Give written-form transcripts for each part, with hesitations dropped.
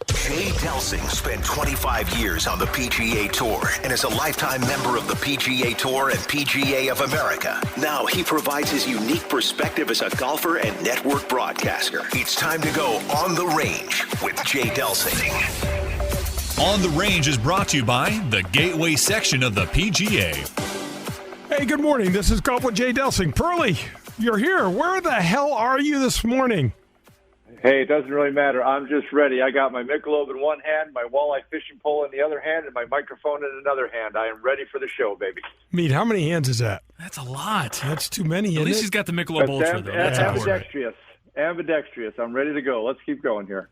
Jay Delsing spent 25 years on the PGA Tour and is a lifetime member of the PGA Tour and PGA of America. Now he provides his unique perspective as a golfer and network broadcaster. It's time to go on the range with Jay Delsing. On the Range is brought to you by the Gateway section of the PGA. Hey, good morning. This is Golf with Jay Delsing. Pearly, you're here. Where the hell are you this morning? Hey, it doesn't really matter. I'm just ready. I got my Michelob in one hand, my walleye fishing pole in the other hand, and my microphone in another hand. I am ready for the show, baby. Mead, how many hands is that? That's a lot. That's too many, isn't At least it? he's got the Michelob Ultra, though. That's important. Ambidextrous. I'm ready to go. Let's keep going here.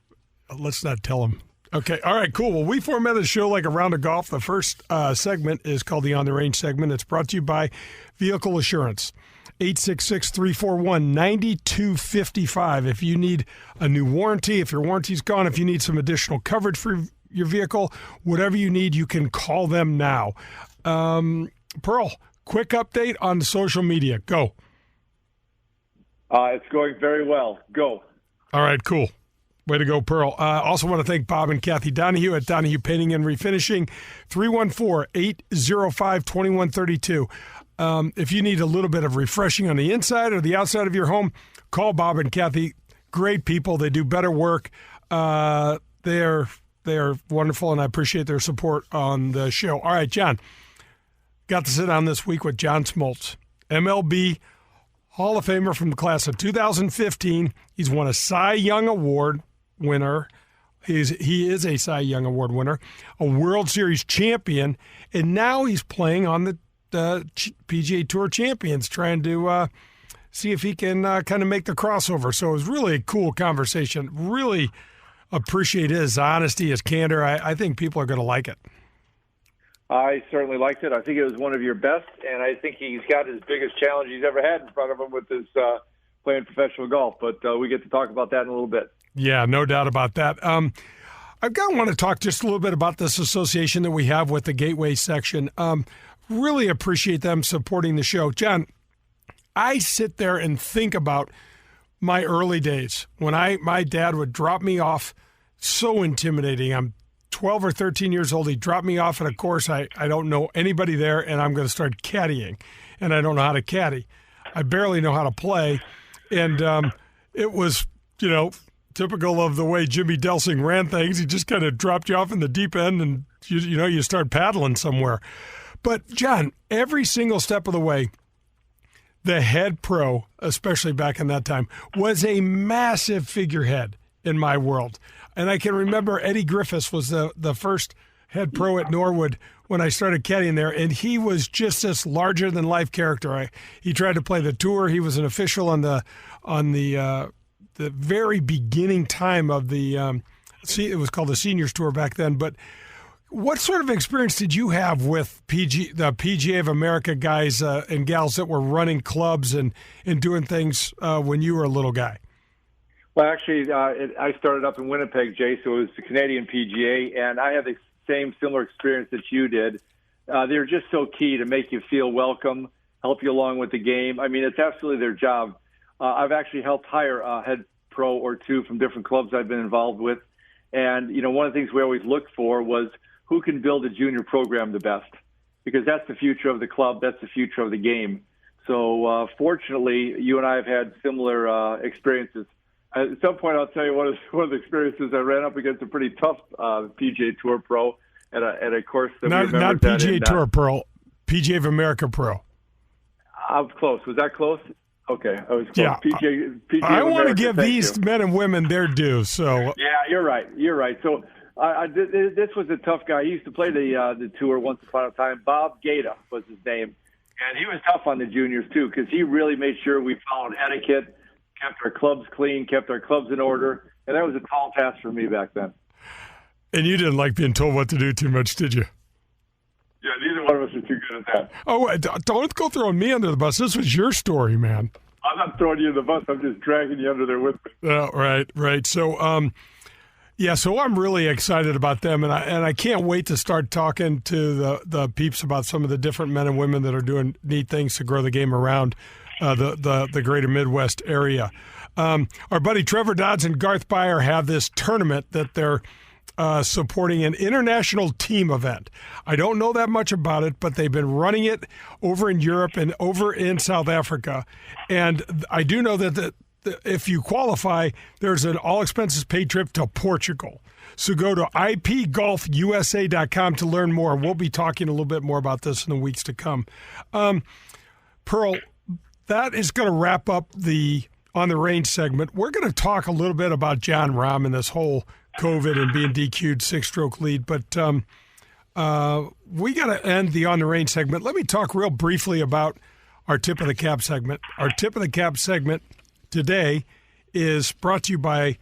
Let's not tell him. Okay. All right, cool. Well, we formatted the show like a round of golf. The first segment is called the On the Range segment. It's brought to you by Vehicle Assurance. 866-341-9255. If you need a new warranty, if your warranty's gone, if you need some additional coverage for your vehicle, whatever you need, you can call them now. Pearl, quick update on social media. Go. It's going very well. Go. All right, cool. Way to go, Pearl. Also want to thank Bob and Kathy Donahue at Donahue Painting and Refinishing, 314-805-2132. If you need a little bit of refreshing on the inside or the outside of your home, call Bob and Kathy. Great people. They do better work. They are wonderful, and I appreciate their support on the show. All right, John. Got to sit down this week with John Smoltz, MLB Hall of Famer from the class of 2015. He's won a Cy Young Award winner. He is a Cy Young Award winner, a World Series champion, and now he's playing on the PGA Tour Champions, trying to see if he can kind of make the crossover. So it was really a cool conversation. Really appreciate his honesty, his candor. I think people are going to like it. I certainly liked it. I think it was one of your best, and I think he's got his biggest challenge he's ever had in front of him with his playing professional golf. But we get to talk about that in a little bit. Yeah, no doubt about that. I want to talk just a little bit about this association that we have with the Gateway section. Really appreciate them supporting the show. John, I sit there and think about my early days when my dad would drop me off. So intimidating. I'm 12 or 13 years old. He dropped me off at a course. I don't know anybody there, and I'm going to start caddying. And I don't know how to caddy. I barely know how to play. And it was, typical of the way Jimmy Delsing ran things. He just kind of dropped you off in the deep end, and you start paddling somewhere. But, John, every single step of the way, the head pro, especially back in that time, was a massive figurehead in my world. And I can remember Eddie Griffiths was the first head pro at Norwood when I started caddying there, and he was just this larger-than-life character. He tried to play the tour. He was an official on the very beginning time of the it was called the Seniors Tour back then. But what sort of experience did you have with the PGA of America guys and gals that were running clubs and doing things when you were a little guy? Well, actually, I started up in Winnipeg, Jay, so it was the Canadian PGA, and I had the similar experience that you did. They're just so key to make you feel welcome, help you along with the game. I mean, it's absolutely their job. I've actually helped hire a head pro or two from different clubs I've been involved with, and, one of the things we always looked for was who can build a junior program the best, because that's the future of the club, that's the future of the game. So, fortunately, you and I have had similar experiences. At some point, I'll tell you one of the experiences. I ran up against a pretty tough PGA Tour pro at a course that not PGA Tour pro, PGA of America pro. I was close. Was that close? Okay, I was close. Yeah, PGA I want to America, give these men and women their due. So yeah, you're right. So this was a tough guy. He used to play the tour once upon a time. Bob Gaeta was his name, and he was tough on the juniors too because he really made sure we followed etiquette. Kept our clubs clean, kept our clubs in order, and that was a tall task for me back then. And you didn't like being told what to do too much, did you? Yeah, neither one of us are too good at that. Oh, don't go throwing me under the bus. This was your story, man. I'm not throwing you in the bus. I'm just dragging you under there with me. Oh, right. So, so I'm really excited about them, and I can't wait to start talking to the peeps about some of the different men and women that are doing neat things to grow the game around the greater Midwest area. Our buddy Trevor Dodds and Garth Beyer have this tournament that they're supporting, an international team event. I don't know that much about it, but they've been running it over in Europe and over in South Africa. And I do know that if you qualify, there's an all-expenses-paid trip to Portugal. So go to ipgolfusa.com to learn more. We'll be talking a little bit more about this in the weeks to come. Pearl, that is going to wrap up the On the Range segment. We're going to talk a little bit about John Rahm and this whole COVID and being DQ'd 6-stroke lead. But we got to end the On the Range segment. Let me talk real briefly about our Tip of the Cap segment. Our Tip of the Cap segment today is brought to you by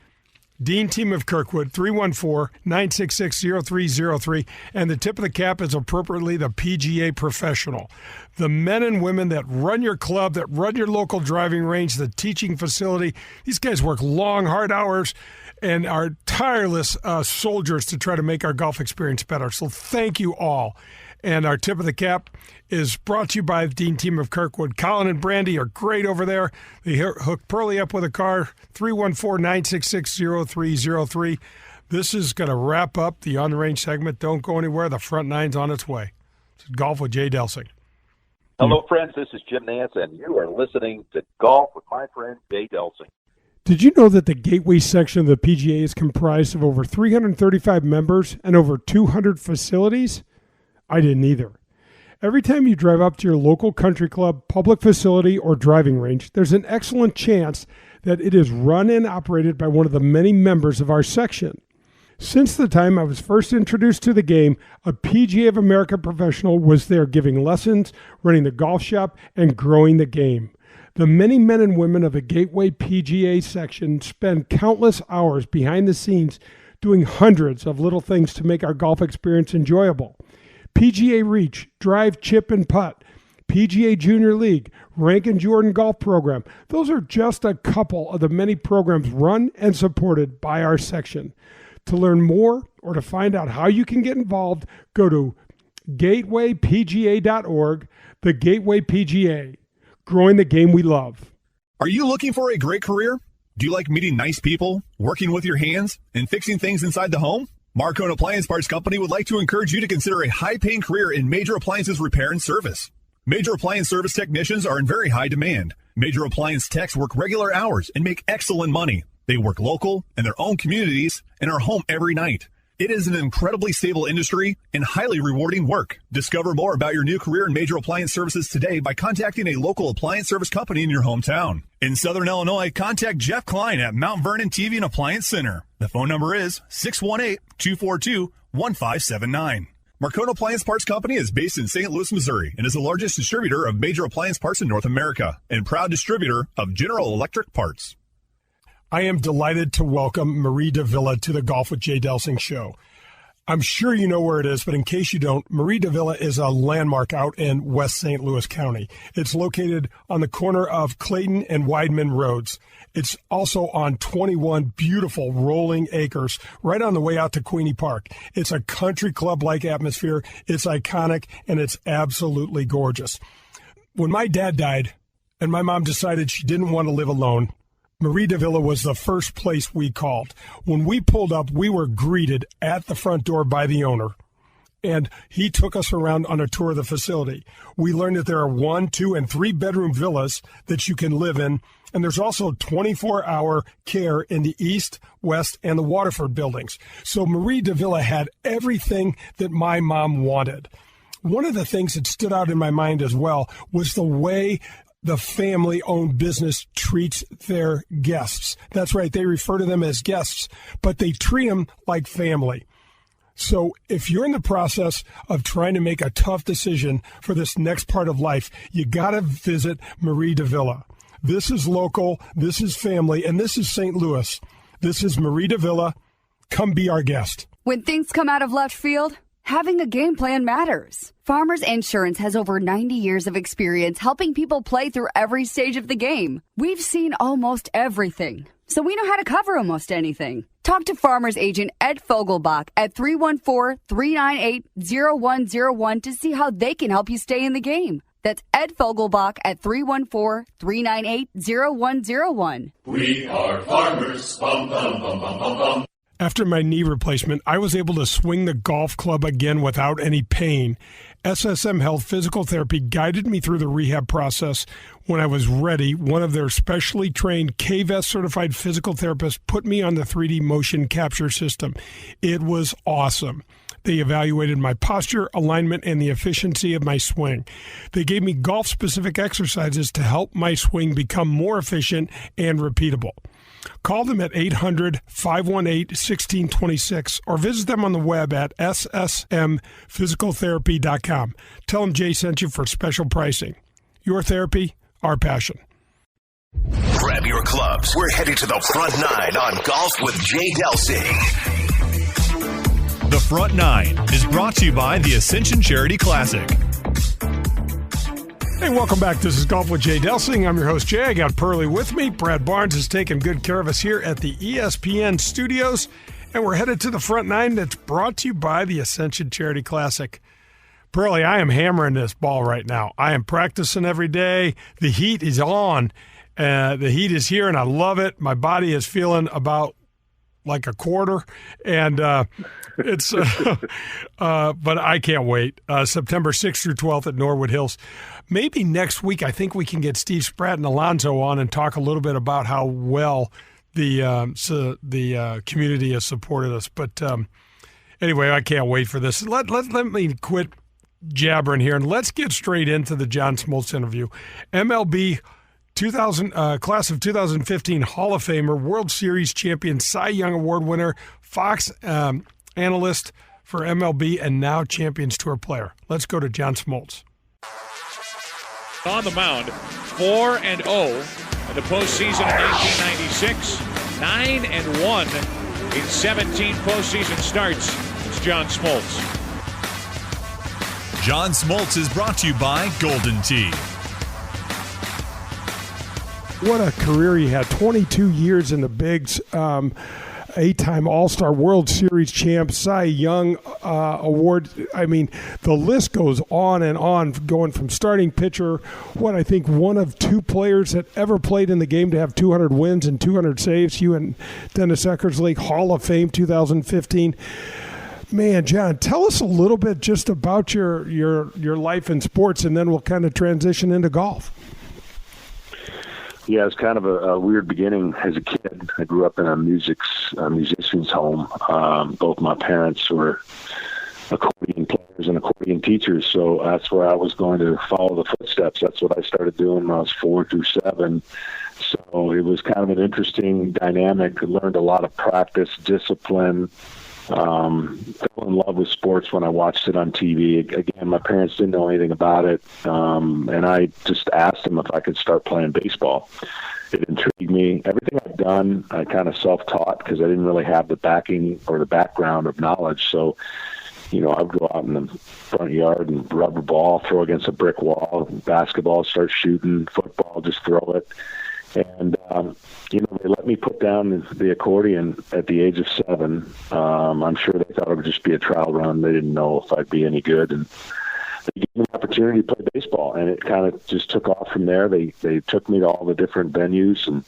Dean Team of Kirkwood, 314-966-0303. And the tip of the cap is appropriately the PGA professional. The men and women that run your club, that run your local driving range, the teaching facility. These guys work long, hard hours and are tireless soldiers to try to make our golf experience better. So thank you all. And our tip of the cap is brought to you by the Dean Team of Kirkwood. Colin and Brandy are great over there. They hook Pearlie up with a car, 314-966-0303. This is going to wrap up the On the Range segment. Don't go anywhere. The front nine's on its way. It's Golf with Jay Delsing. Hello, friends. This is Jim Nance, and you are listening to Golf with my friend Jay Delsing. Did you know that the Gateway section of the PGA is comprised of over 335 members and over 200 facilities? I didn't either. Every time you drive up to your local country club, public facility, or driving range, there's an excellent chance that it is run and operated by one of the many members of our section. Since the time I was first introduced to the game, a PGA of America professional was there giving lessons, running the golf shop, and growing the game. The many men and women of the Gateway PGA section spend countless hours behind the scenes doing hundreds of little things to make our golf experience enjoyable. PGA Reach, Drive, Chip, and Putt, PGA Junior League, Rank and Jordan Golf Program. Those are just a couple of the many programs run and supported by our section. To learn more or to find out how you can get involved, go to gatewaypga.org, the Gateway PGA, growing the game we love. Are you looking for a great career? Do you like meeting nice people, working with your hands, and fixing things inside the home? Marcone Appliance Parts Company would like to encourage you to consider a high-paying career in major appliances repair and service. Major appliance service technicians are in very high demand. Major appliance techs work regular hours and make excellent money. They work local in their own communities and are home every night. It is an incredibly stable industry and highly rewarding work. Discover more about your new career in major appliance services today by contacting a local appliance service company in your hometown. In Southern Illinois, contact Jeff Klein at Mount Vernon TV and Appliance Center. The phone number is 618-242-1579. Marcone Appliance Parts Company is based in St. Louis, Missouri, and is the largest distributor of major appliance parts in North America and proud distributor of General Electric parts. I am delighted to welcome Marie Davila to the Golf with Jay Delsing show. I'm sure you know where it is, but in case you don't, Marie Davila is a landmark out in West St. Louis County. It's located on the corner of Clayton and Weidman Roads. It's also on 21 beautiful rolling acres right on the way out to Queenie Park. It's a country club-like atmosphere. It's iconic, and it's absolutely gorgeous. When my dad died and my mom decided she didn't want to live alone, Marie Davila was the first place we called. When we pulled up, we were greeted at the front door by the owner, and he took us around on a tour of the facility. We learned that there are 1, 2, and 3-bedroom villas that you can live in, and there's also 24-hour care in the East, West, and the Waterford buildings. So Marie Davila had everything that my mom wanted. One of the things that stood out in my mind as well was the way the family-owned business treats their guests. That's right, they refer to them as guests, but they treat them like family. So if you're in the process of trying to make a tough decision for this next part of life, you got to visit Marie Davila. This is local, this is family, and this is St. Louis. This is Marie Davila. Come be our guest. When things come out of left field, having a game plan matters. Farmers Insurance has over 90 years of experience helping people play through every stage of the game. We've seen almost everything, so we know how to cover almost anything. Talk to Farmers Agent Ed Fogelbach at 314-398-0101 to see how they can help you stay in the game. That's Ed Fogelbach at 314-398-0101. We are farmers. Bum, bum, bum, bum, bum, bum. After my knee replacement, I was able to swing the golf club again without any pain. SSM Health Physical Therapy guided me through the rehab process. When I was ready, one of their specially trained KVES certified physical therapists put me on the 3D motion capture system. It was awesome. They evaluated my posture, alignment, and the efficiency of my swing. They gave me golf-specific exercises to help my swing become more efficient and repeatable. Call them at 800-518-1626 or visit them on the web at ssmphysicaltherapy.com. Tell them Jay sent you for special pricing. Your therapy, our passion. Grab your clubs. We're headed to the front nine on Golf with Jay Delsing. The Front Nine is brought to you by the Ascension Charity Classic. Hey, welcome back. This is Golf with Jay Delsing. I'm your host, Jay. I got Pearlie with me. Brad Barnes is taking good care of us here at the ESPN studios. And we're headed to the Front Nine that's brought to you by the Ascension Charity Classic. Pearlie, I am hammering this ball right now. I am practicing every day. The heat is on. The heat is here, and I love it. My body is feeling about like a quarter, and it's but I can't wait. September 6th through 12th at Norwood Hills. Maybe next week I think we can get Steve Spratt and Alonzo on and talk a little bit about how well the community has supported us. But anyway, I can't wait for this. Let me quit jabbering here, and let's get straight into the John Smoltz interview. MLB class of 2015 Hall of Famer, World Series champion, Cy Young Award winner, Fox analyst for MLB, and now Champions Tour player. Let's go to John Smoltz. On the mound, 4-0 in the postseason in 1996, 9-1 in 17 postseason starts. It's John Smoltz. John Smoltz is brought to you by Golden Tee. What a career he had. 22 years in the bigs. 8-time All-Star World Series champ, Cy Young Award. I mean, the list goes on and on, going from starting pitcher, I think one of two players that ever played in the game to have 200 wins and 200 saves. You and Dennis Eckersley, Hall of Fame 2015. Man, John, tell us a little bit just about your life in sports, and then we'll kind of transition into golf. Yeah, it's kind of a weird beginning as a kid. I grew up in a musician's home. Both my parents were accordion players and accordion teachers, so that's where I was going to follow the footsteps. That's what I started doing when I was 4 through 7. So it was kind of an interesting dynamic. I learned a lot of practice, discipline. Fell in love with sports when I watched it on TV. Again, my parents didn't know anything about it, and I just asked them if I could start playing baseball. It intrigued me. Everything I've done, I kind of self-taught because I didn't really have the backing or the background of knowledge. So, I would go out in the front yard and rubber ball, throw against a brick wall, basketball, start shooting, football, just throw it. And, they let me put down the accordion at the age of 7. I'm sure they thought it would just be a trial run. They didn't know if I'd be any good. And they gave me an opportunity to play baseball, and it kind of just took off from there. They took me to all the different venues, and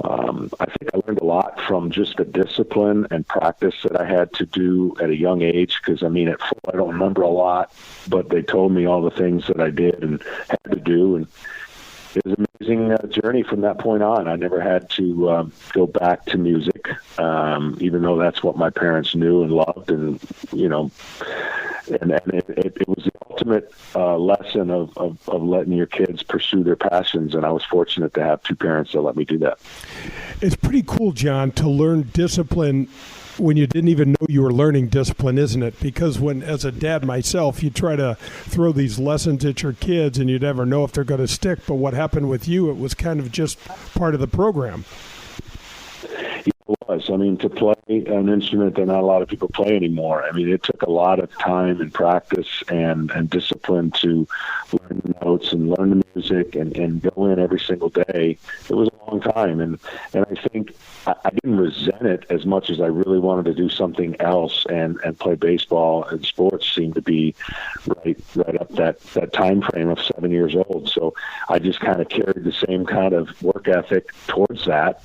I think I learned a lot from just the discipline and practice that I had to do at a young age, because, at 4, I don't remember a lot, but they told me all the things that I did and had to do, and it was an amazing journey from that point on. I never had to go back to music, even though that's what my parents knew and loved. And, it was the ultimate lesson of letting your kids pursue their passions. And I was fortunate to have 2 parents that let me do that. It's pretty cool, John, to learn discipline when you didn't even know you were learning discipline, isn't it? Because as a dad myself, you try to throw these lessons at your kids and you never know if they're going to stick. But what happened with you, it was kind of just part of the program. It was. I mean, to play an instrument that not a lot of people play anymore. I mean, it took a lot of time and practice and discipline to learn the notes and learn the music and go in every single day. It was a long time, and I think I didn't resent it as much as I really wanted to do something else, and play baseball, and sports seemed to be right up that time frame of 7 years old. So I just kind of carried the same kind of work ethic towards that.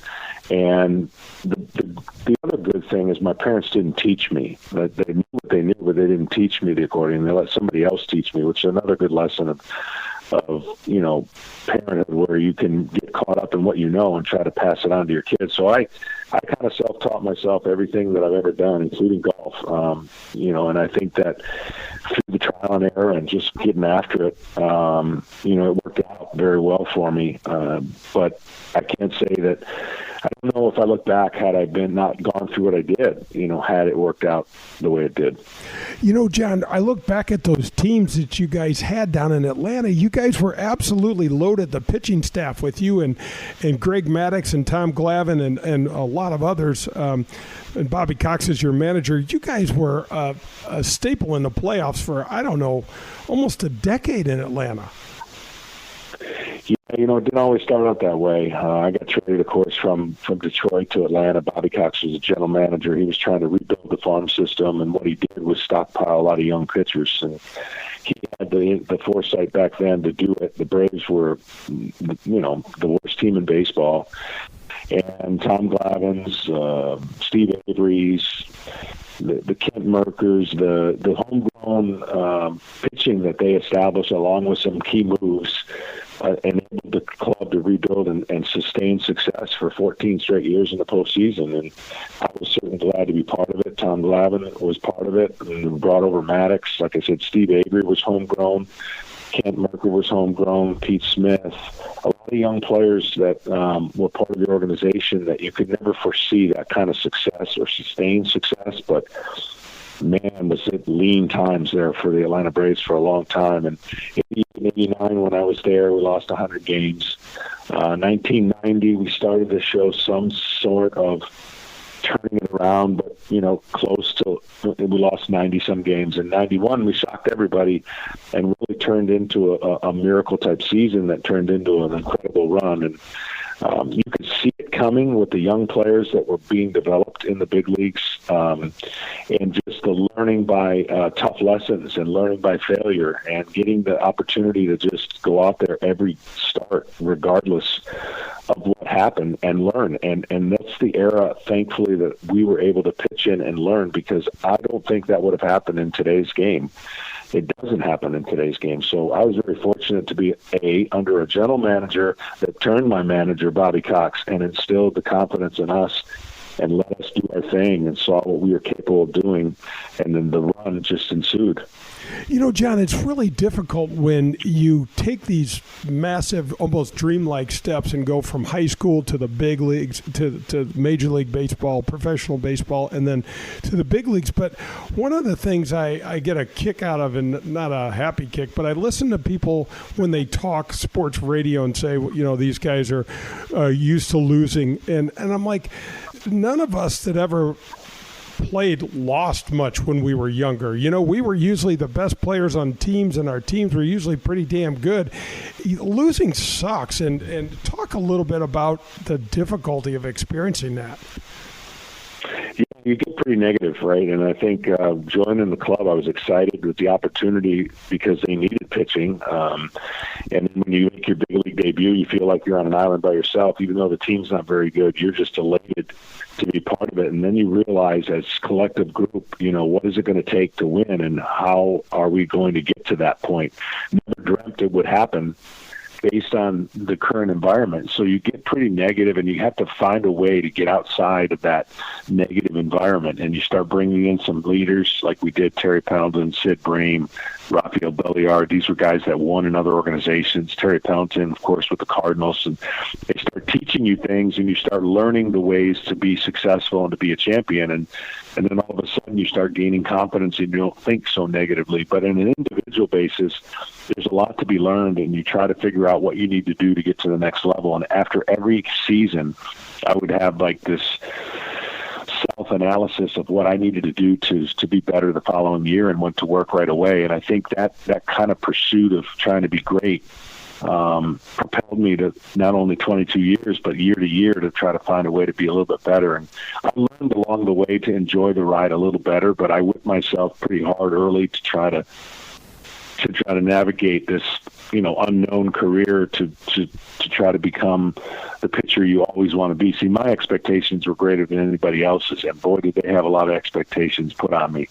And the other good thing is my parents didn't teach me. They knew what they knew, but they didn't teach me the accordion. They let somebody else teach me, which is another good lesson of parenthood, where you can get caught up in what you know and try to pass it on to your kids. So I kind of self-taught myself everything that I've ever done, including golf. And I think that through the trial and error and just getting after it, it worked out very well for me. But I can't say that. I don't know if I look back, had I not gone through what I did, had it worked out the way it did. John, I look back at those teams that you guys had down in Atlanta. You guys were absolutely loaded, the pitching staff, with you and Greg Maddux and Tom Glavine and a lot of others. And Bobby Cox is your manager. You guys were a staple in the playoffs for, I don't know, almost a decade in Atlanta. Yeah, it didn't always start out that way. I got traded, of course, from Detroit to Atlanta. Bobby Cox was a general manager. He was trying to rebuild the farm system, and what he did was stockpile a lot of young pitchers. And he had the foresight back then to do it. The Braves were, the worst team in baseball. And Tom Glavine's, Steve Avery's, the Kent Merkers, the homegrown pitching that they established, along with some key moves, enabled the club to rebuild and sustain success for 14 straight years in the postseason. And I was certainly glad to be part of it. Tom Glavine was part of it and brought over Maddux. Like I said, Steve Avery was homegrown. Kent Merker was homegrown. Pete Smith. A lot of young players that were part of the organization that you could never foresee that kind of success or sustained success. But man, was it lean times there for the Atlanta Braves for a long time. And in 1989, when I was there, we lost 100 games. 1990, we started to show some sort of turning it around, but, close to, we lost 90-some games. In 91, we shocked everybody and really turned into a miracle-type season that turned into an incredible run. And you could see it coming with the young players that were being developed in the big leagues, and just the learning by tough lessons and learning by failure and getting the opportunity to just go out there every start, regardless of what happened, and learn. And that's the era, thankfully, that we were able to pitch in and learn, because I don't think that would have happened in today's game. It doesn't happen in today's game. So I was very fortunate to be under a general manager that turned my manager, Bobby Cox, and instilled the confidence in us and let us do our thing and saw what we were capable of doing. And then the run just ensued. John, it's really difficult when you take these massive, almost dreamlike steps and go from high school to the big leagues, to Major League Baseball, professional baseball, and then to the big leagues. But one of the things I get a kick out of, and not a happy kick, but I listen to people when they talk sports radio and say, these guys are used to losing. And I'm like, none of us that ever played lost much when we were younger. We were usually the best players on teams, and our teams were usually pretty damn good. Losing sucks, and talk a little bit about the difficulty of experiencing that. Yeah, you get pretty negative, right? And I think joining the club, I was excited with the opportunity because they needed pitching. And when you make your big league debut, you feel like you're on an island by yourself. Even though the team's not very good, you're just elated to be part of it. And then you realize, as collective group, what is it going to take to win, and how are we going to get to that point? Never dreamt it would happen based on the current environment. So you get pretty negative, and you have to find a way to get outside of that negative environment. And you start bringing in some leaders like we did, Terry Pendleton, Sid Bream, Rafael Belliard. These were guys that won in other organizations. Terry Pendleton, of course, with the Cardinals. And they start teaching you things, and you start learning the ways to be successful and to be a champion. And then all of a sudden you start gaining confidence, and you don't think so negatively. But on an individual basis, there's a lot to be learned, and you try to figure out what you need to do to get to the next level. And after every season, I would have like this self-analysis of what I needed to do to be better the following year, and went to work right away. And I think that kind of pursuit of trying to be great propelled me to not only 22 years, but year to year to try to find a way to be a little bit better. And I learned along the way to enjoy the ride a little better, but I whipped myself pretty hard early to try to navigate this, unknown career to try to become the pitcher you always want to be. See, my expectations were greater than anybody else's, and boy, did they have a lot of expectations put on me.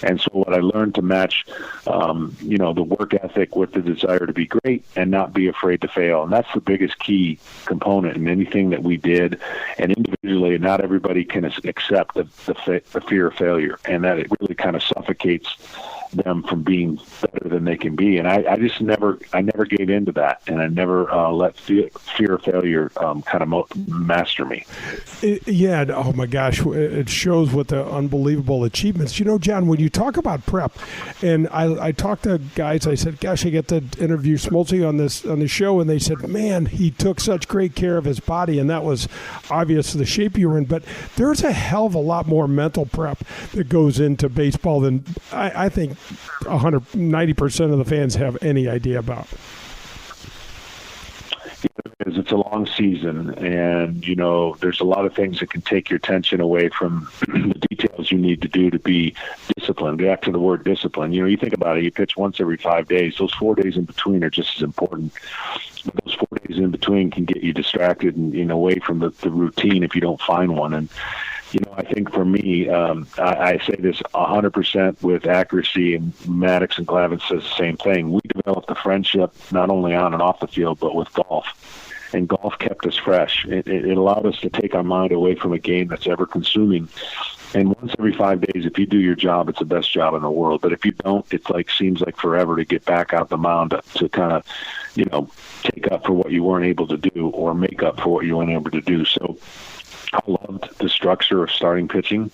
And so what I learned to match, the work ethic with the desire to be great and not be afraid to fail. And that's the biggest key component in anything that we did. And individually, not everybody can accept the fear of failure, and that it really kind of suffocates them from being better than they can be. And I just never gave into that, and I never let fear of failure kind of master me. Oh my gosh, it shows what the unbelievable achievements. John, when you talk about prep, and I talked to guys, I said, gosh, I get to interview Smoltz on the show, and they said, man, he took such great care of his body, and that was obvious the shape you were in. But there's a hell of a lot more mental prep that goes into baseball than I think 90% of the fans have any idea about. It's a long season, and there's a lot of things that can take your attention away from the details you need to do to be disciplined. Back to the word discipline. You think about it, you pitch once every 5 days. Those 4 days in between are just as important. But those 4 days in between can get you distracted and away from the routine if you don't find one. And I think for me, I say this 100% with accuracy, and Maddox and Glavin says the same thing. We developed a friendship not only on and off the field, but with golf. And golf kept us fresh. It allowed us to take our mind away from a game that's ever consuming. And once every 5 days, if you do your job, it's the best job in the world. But if you don't, it seems like forever to get back out the mound to kind of, take up for what you weren't able to do, or make up for what you weren't able to do. So I loved the structure of starting pitching,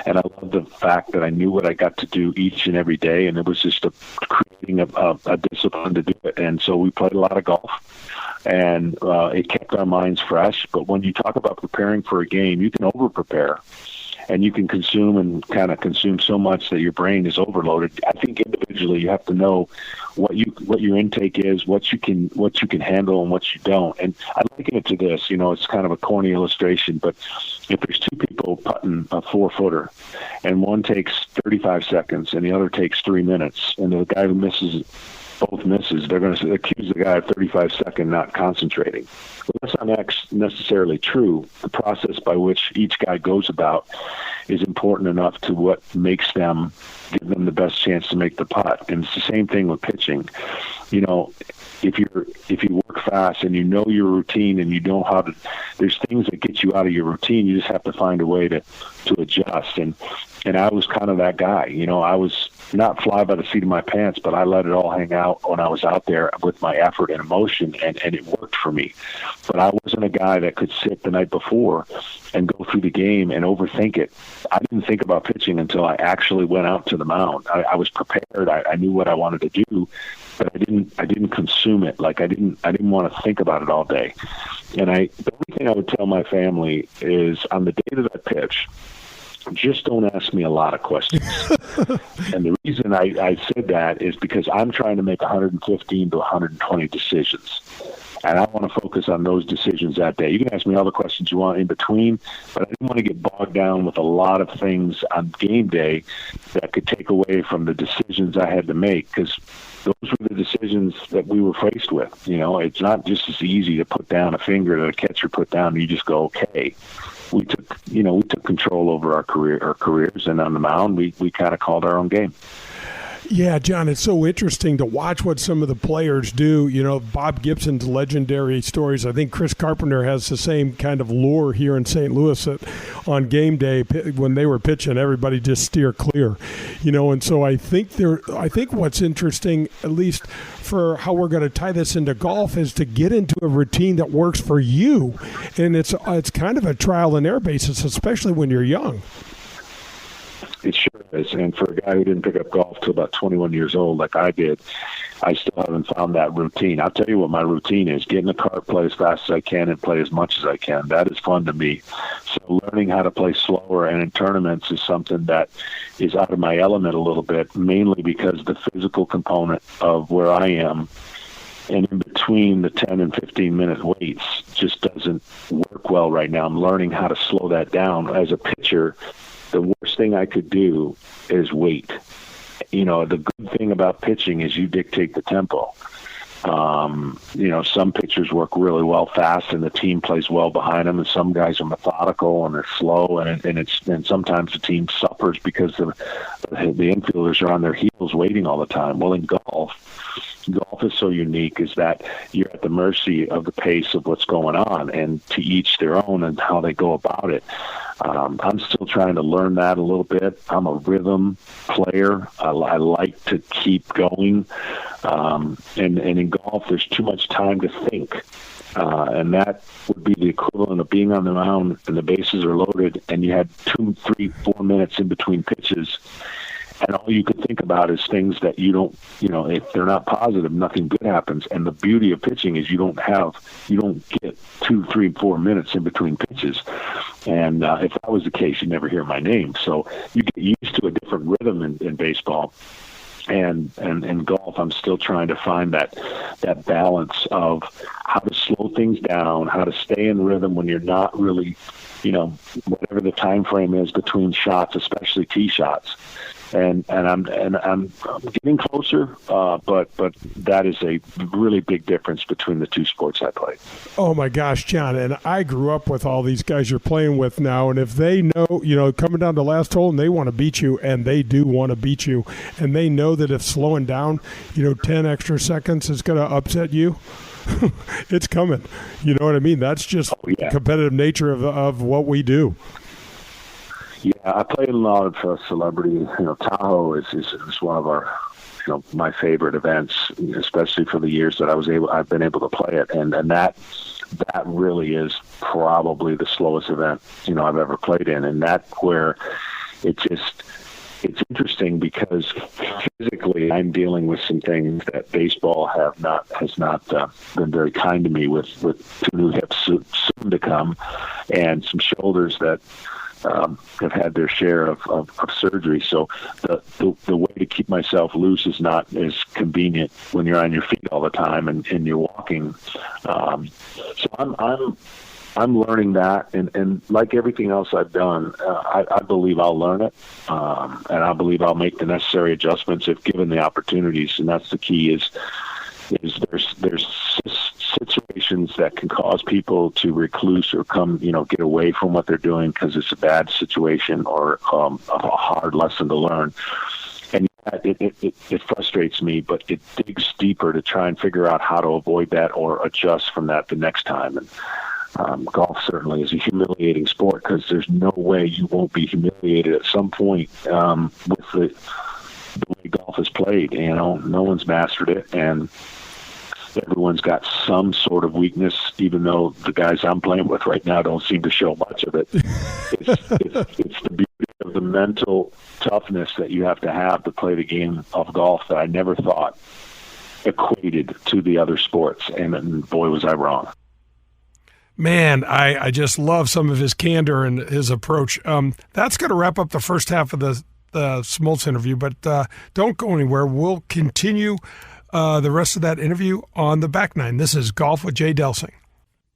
and I loved the fact that I knew what I got to do each and every day, and it was just creating a discipline to do it. And so we played a lot of golf, and it kept our minds fresh. But when you talk about preparing for a game, you can over-prepare, and you can consume so much that your brain is overloaded. I think individually you have to know what your intake is, what you can handle, and what you don't. And I liken it to this. It's kind of a corny illustration, but if there's two people putting a 4-footer, and one takes 35 seconds and the other takes 3 minutes, and the guy who both misses, they're going to accuse the guy of 35 seconds not concentrating. Well, that's not necessarily true. The process by which each guy goes about is important enough to what makes give them the best chance to make the putt. And it's the same thing with pitching. If you work fast and you know your routine and you know how to, there's things that get you out of your routine. You just have to find a way to adjust. And I was kind of that guy. I was not fly by the seat of my pants, but I let it all hang out when I was out there with my effort and emotion, and it worked for me. But I wasn't a guy that could sit the night before and go through the game and overthink it. I didn't think about pitching until I actually went out to the mound. I was prepared. I knew what I wanted to do, but I didn't consume it. I didn't want to think about it all day. And the only thing I would tell my family is, on the day that I pitch, just don't ask me a lot of questions. And the reason I said that is because I'm trying to make 115 to 120 decisions. And I want to focus on those decisions that day. You can ask me all the questions you want in between, but I didn't want to get bogged down with a lot of things on game day that could take away from the decisions I had to make, because those were the decisions that we were faced with. It's not just as easy to put down a finger that a catcher put down and you just go, okay. We took control over our careers, and on the mound, we kind of called our own game. Yeah, John, it's so interesting to watch what some of the players do. Bob Gibson's legendary stories. I think Chris Carpenter has the same kind of lure here in St. Louis that on game day when they were pitching, everybody just steer clear. And so I think what's interesting, at least for how we're going to tie this into golf, is to get into a routine that works for you. And it's kind of a trial and error basis, especially when you're young. It sure is. And for a guy who didn't pick up golf till about 21 years old like I did, I still haven't found that routine. I'll tell you what my routine is. Get in the cart, play as fast as I can, and play as much as I can. That is fun to me. So learning how to play slower and in tournaments is something that is out of my element a little bit, mainly because the physical component of where I am and in between the 10 and 15-minute waits just doesn't work well right now. I'm learning how to slow that down. As a pitcher, the worst thing I could do is wait. You know, the good thing about pitching is you dictate the tempo. You know, some pitchers work really well fast and the team plays well behind them, and some guys are methodical and they're slow, and sometimes the team suffers because the infielders are on their heels waiting all the time. Well, in golf is so unique is that you're at the mercy of the pace of what's going on, and to each their own and how they go about it. I'm still trying to learn that a little bit. I'm a rhythm player. I like to keep going. And in golf, there's too much time to think. And that would be the equivalent of being on the mound and the bases are loaded and you had 2, 3, 4 minutes in between pitches. And all you could think about is things that you don't, you know, if they're not positive, nothing good happens. And the beauty of pitching is you don't get 2, 3, 4 minutes in between pitches. And if that was the case, you'd never hear my name. So you get used to a different rhythm in baseball. And in golf, I'm still trying to find that balance of how to slow things down, how to stay in rhythm when you're not really, you know, whatever the time frame is between shots, especially tee shots. And I'm getting closer, but that is a really big difference between the two sports I play. Oh my gosh, John! And I grew up with all these guys you're playing with now, and if they know, you know, coming down to last hole, and they want to beat you, and they do want to beat you, and they know that if slowing down, you know, 10 extra seconds is going to upset you. It's coming. You know what I mean? That's just the competitive nature of what we do. Yeah, I played in a lot of celebrity. You know, Tahoe is one of our, you know, my favorite events, especially for the years that I've been able to play it, and that really is probably the slowest event, you know, I've ever played in, and that's where it's interesting because physically I'm dealing with some things that baseball has not been very kind to me with 2 new hips soon to come, and some shoulders that have had their share of surgery. So the way to keep myself loose is not as convenient when you're on your feet all the time and you're walking. So I'm learning that, and like everything else I've done, I believe I'll learn it, and I believe I'll make the necessary adjustments if given the opportunities. And that's the key is there's situations that can cause people to recluse or get away from what they're doing because it's a bad situation or a hard lesson to learn. And it frustrates me, but it digs deeper to try and figure out how to avoid that or adjust from that the next time. And golf certainly is a humiliating sport because there's no way you won't be humiliated at some point with the way golf is played. You know, no one's mastered it, and everyone's got some sort of weakness, even though the guys I'm playing with right now don't seem to show much of it. It's the beauty of the mental toughness that you have to play the game of golf that I never thought equated to the other sports, and boy, was I wrong. Man, I just love some of his candor and his approach. That's going to wrap up the first half of the Smoltz interview, but don't go anywhere. We'll continue the rest of that interview on the back nine. This is Golf with Jay Delsing.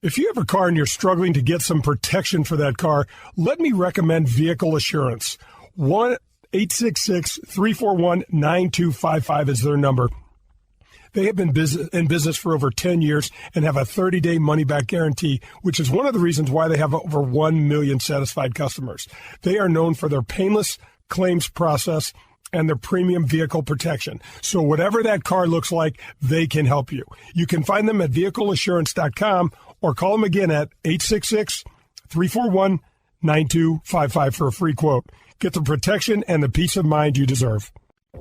If you have a car and you're struggling to get some protection for that car, let me recommend Vehicle Assurance. 1-866-341-9255 is their number. They have been in business for over 10 years and have a 30-day money-back guarantee, which is one of the reasons why they have over 1 million satisfied customers. They are known for their painless claims process and their premium vehicle protection. So whatever that car looks like, they can help you. You can find them at vehicleassurance.com or call them again at 866-341-9255 for a free quote. Get the protection and the peace of mind you deserve.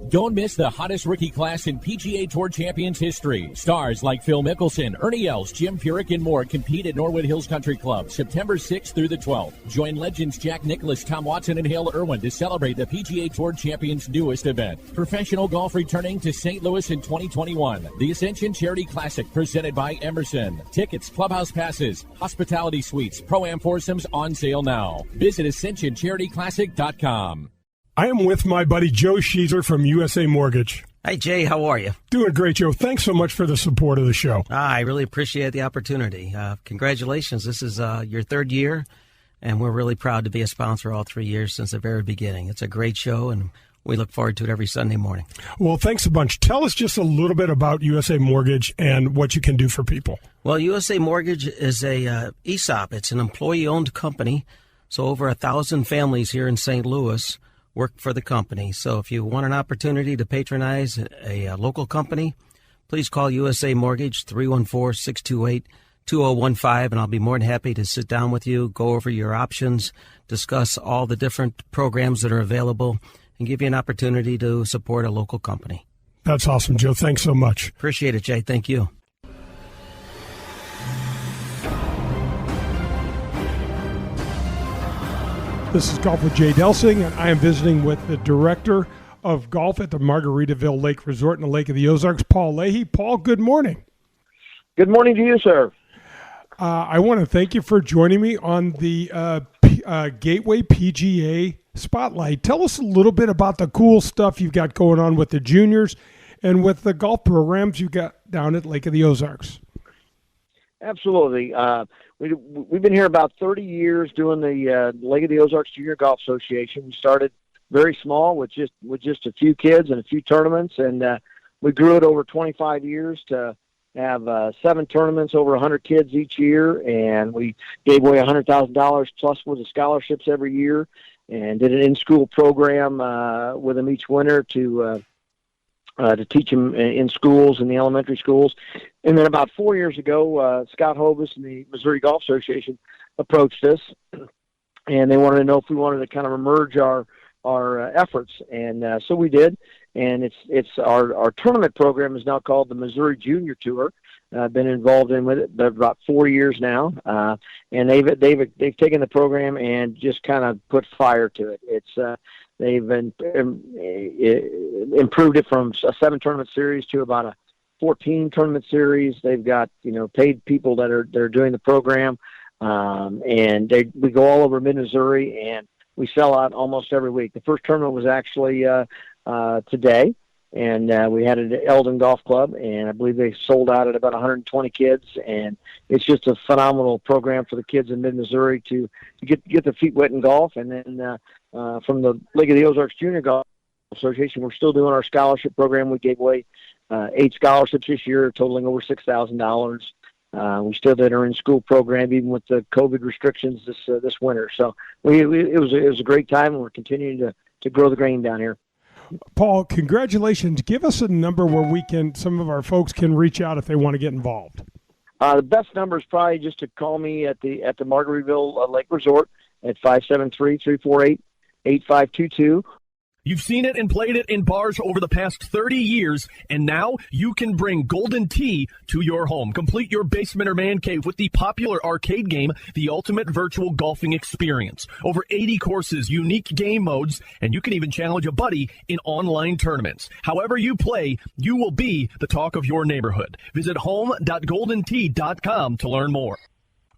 Don't miss the hottest rookie class in PGA Tour Champions history. Stars like Phil Mickelson, Ernie Els, Jim Furyk, and more compete at Norwood Hills Country Club September 6th through the 12th. Join legends Jack Nicklaus, Tom Watson, and Hale Irwin to celebrate the PGA Tour Champions' newest event. Professional golf returning to St. Louis in 2021. The Ascension Charity Classic presented by Emerson. Tickets, clubhouse passes, hospitality suites, pro-am foursomes on sale now. Visit AscensionCharityClassic.com. I am with my buddy Joe Sheezer from USA Mortgage. Hey, Jay, how are you? Doing great, Joe. Thanks so much for the support of the show. I really appreciate the opportunity. Congratulations. This is your third year, and we're really proud to be a sponsor all 3 years since the very beginning. It's a great show, and we look forward to it every Sunday morning. Well, thanks a bunch. Tell us just a little bit about USA Mortgage and what you can do for people. Well, USA Mortgage is a ESOP. It's an employee-owned company, so over 1,000 families here in St. Louis work for the company. So if you want an opportunity to patronize a local company, please call USA Mortgage 314-628-2015, and I'll be more than happy to sit down with you, go over your options, discuss all the different programs that are available, and give you an opportunity to support a local company. That's awesome, Joe. Thanks so much. Appreciate it, Jay. Thank you. This is Golf with Jay Delsing, and I am visiting with the Director of Golf at the Margaritaville Lake Resort in the Lake of the Ozarks, Paul Leahy. Paul, good morning. Good morning to you, sir. I want to thank you for joining me on the Gateway PGA Spotlight. Tell us a little bit about the cool stuff you've got going on with the juniors and with the golf programs you got down at Lake of the Ozarks. Absolutely. We've been here about 30 years doing the Lake of the Ozarks Junior Golf Association. We started very small with just a few kids and a few tournaments, and we grew it over 25 years to have 7 tournaments, over 100 kids each year, and we gave away $100,000 plus worth of scholarships every year, and did an in-school program with them each winter to teach them in schools, in the elementary schools. And then about 4 years ago, Scott Hovis and the Missouri Golf Association approached us, and they wanted to know if we wanted to kind of merge our efforts. And so we did. And it's our tournament program is now called the Missouri Junior Tour. I've been involved with it about 4 years now, and they've taken the program and just kind of put fire to it. They've improved it from a 7 tournament series to about a 14 tournament series. They've got paid people that are doing the program, and we go all over mid-Missouri, and we sell out almost every week. The first tournament was actually today. And we had it at Eldon Golf Club, and I believe they sold out at about 120 kids. And it's just a phenomenal program for the kids in mid-Missouri to get their feet wet in golf. And then from the Lake of the Ozarks Junior Golf Association, we're still doing our scholarship program. We gave away 8 scholarships this year, totaling over $6,000. We still did our in-school program, even with the COVID restrictions this winter. So it was a great time, and we're continuing to grow the game down here. Paul, congratulations. Give us a number where some of our folks can reach out if they want to get involved. The best number is probably just to call me at the Margaritaville Lake Resort at 573-348-8522. You've seen it and played it in bars over the past 30 years, and now you can bring Golden Tee to your home. Complete your basement or man cave with the popular arcade game, The Ultimate Virtual Golfing Experience. Over 80 courses, unique game modes, and you can even challenge a buddy in online tournaments. However you play, you will be the talk of your neighborhood. Visit home.goldentee.com to learn more.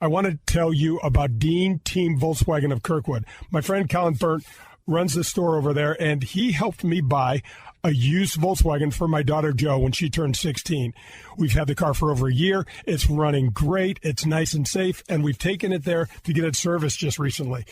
I want to tell you about Dean Team Volkswagen of Kirkwood. My friend Colin Burnt runs the store over there, and he helped me buy a used Volkswagen for my daughter Jo when she turned 16. We've had the car for over a year. It's running great. It's nice and safe, and we've taken it there to get it serviced just recently.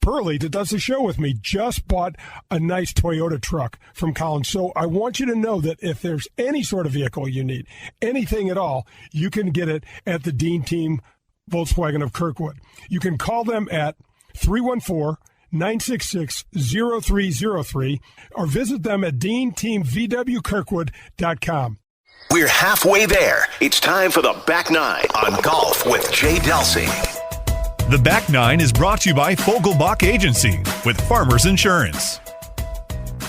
Pearlie, that does the show with me, just bought a nice Toyota truck from Colin. So I want you to know that if there's any sort of vehicle you need, anything at all, you can get it at the Dean Team Volkswagen of Kirkwood. You can call them at 314-966-0303 or visit them at deanteamvwkirkwood.com. We're halfway there. It's time for the Back Nine on Golf with Jay Delsing. The Back Nine is brought to you by Fogelbach Agency with Farmers Insurance.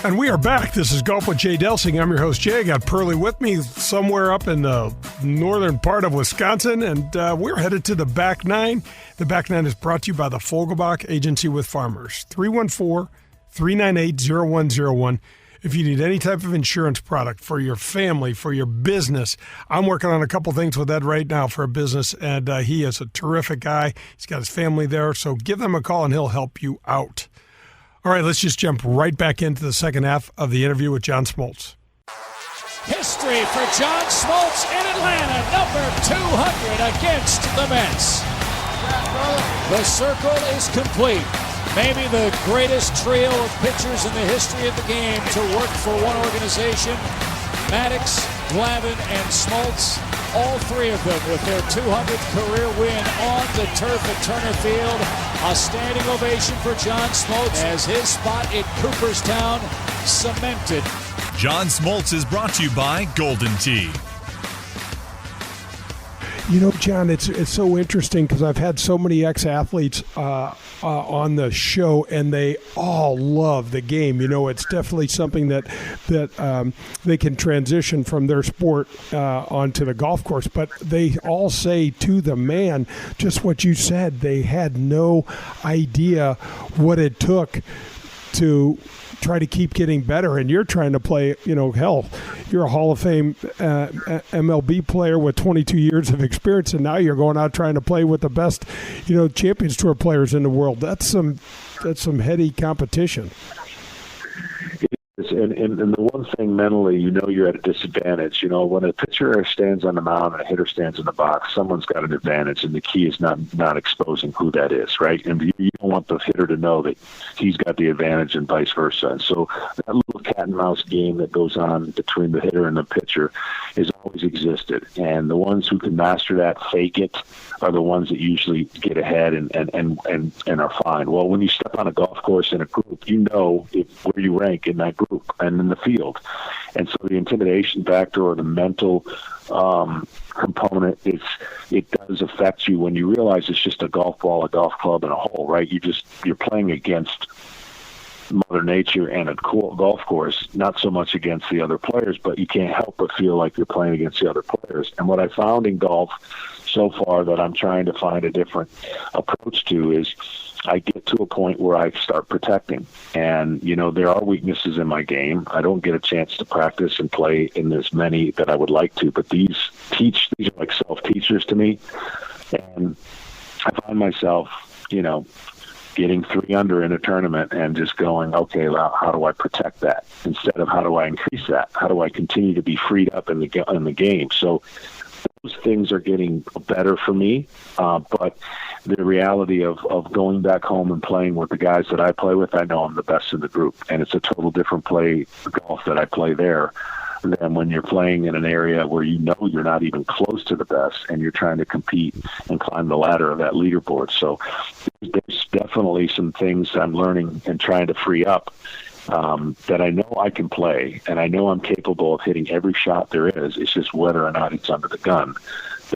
And we are back. This is Golf with Jay Delsing. I'm your host, Jay. I got Pearlie with me somewhere up in the northern part of Wisconsin, and we're headed to the Back Nine. The Back Nine is brought to you by the Fogelbach Agency with Farmers. 314-398-0101. If you need any type of insurance product for your family, for your business, I'm working on a couple things with Ed right now for a business, and he is a terrific guy. He's got his family there, so give them a call, and he'll help you out. All right, let's just jump right back into the second half of the interview with John Smoltz. History for John Smoltz in Atlanta, number 200 against the Mets. The circle is complete. Maybe the greatest trio of pitchers in the history of the game to work for one organization. Maddox, Glavine, and Smoltz, all three of them with their 200th career win on the turf at Turner Field. A standing ovation for John Smoltz as his spot in Cooperstown cemented. John Smoltz is brought to you by Golden Tee. You know, John, it's so interesting because I've had so many ex-athletes on the show, and they all love the game. You know, it's definitely something that they can transition from their sport onto the golf course. But they all say to the man just what you said. They had no idea what it took to try to keep getting better, and you're trying to play, you know, hell, you're a Hall of Fame MLB player with 22 years of experience, and now you're going out trying to play with the best, you know, Champions Tour players in the world. That's some heady competition. And the one thing mentally, you know, you're at a disadvantage. You know, when a pitcher stands on the mound and a hitter stands in the box, someone's got an advantage, and the key is not exposing who that is, right? And you don't want the hitter to know that he's got the advantage and vice versa. And so that little cat and mouse game that goes on between the hitter and the pitcher has always existed. And the ones who can master that, fake it, are the ones that usually get ahead and are fine. Well, when you step on a golf course in a group, you know where you rank in that group and in the field. And so the intimidation factor or the mental component, it does affect you when you realize it's just a golf ball, a golf club, and a hole, right? You're playing against Mother Nature and a golf course, not so much against the other players, but you can't help but feel like you're playing against the other players. And what I found in golf so far that I'm trying to find a different approach to is I get to a point where I start protecting. And, you know, there are weaknesses in my game. I don't get a chance to practice and play in as many that I would like to, but these are like self-teachers to me. And I find myself, you know, getting 3 under in a tournament and just going, okay, well, how do I protect that? Instead of how do I increase that? How do I continue to be freed up in the game? So those things are getting better for me, but the reality of going back home and playing with the guys that I play with, I know I'm the best in the group, and it's a total different golf that I play there than when you're playing in an area where you know you're not even close to the best and you're trying to compete and climb the ladder of that leaderboard. So there's definitely some things I'm learning and trying to free up that I know I can play, and I know I'm capable of hitting every shot there is. It's just whether or not it's under the gun.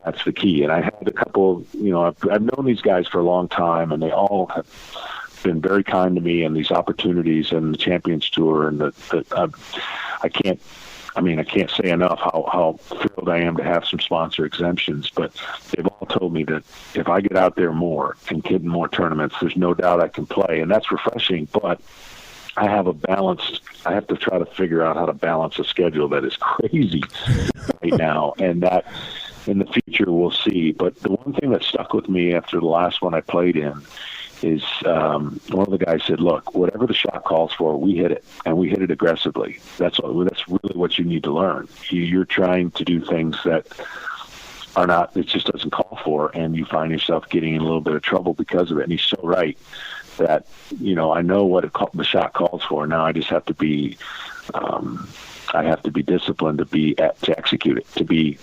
That's the key. And I had a couple, you know, I've known these guys for a long time, and they all have been very kind to me and these opportunities and the Champions Tour, and I can't say enough how thrilled I am to have some sponsor exemptions, but they've all told me that if I get out there more and get in more tournaments, there's no doubt I can play, and that's refreshing, but I have I have to try to figure out how to balance a schedule that is crazy right now, and that in the future we'll see. But the one thing that stuck with me after the last one I played in is one of the guys said, look, whatever the shot calls for, we hit it, and we hit it aggressively. That's really what you need to learn. You're trying to do things that are not, it just doesn't call for, and you find yourself getting in a little bit of trouble because of it. And he's so right that, you know, I know what the shot calls for. Now I just have to be I have to be disciplined to execute it, to be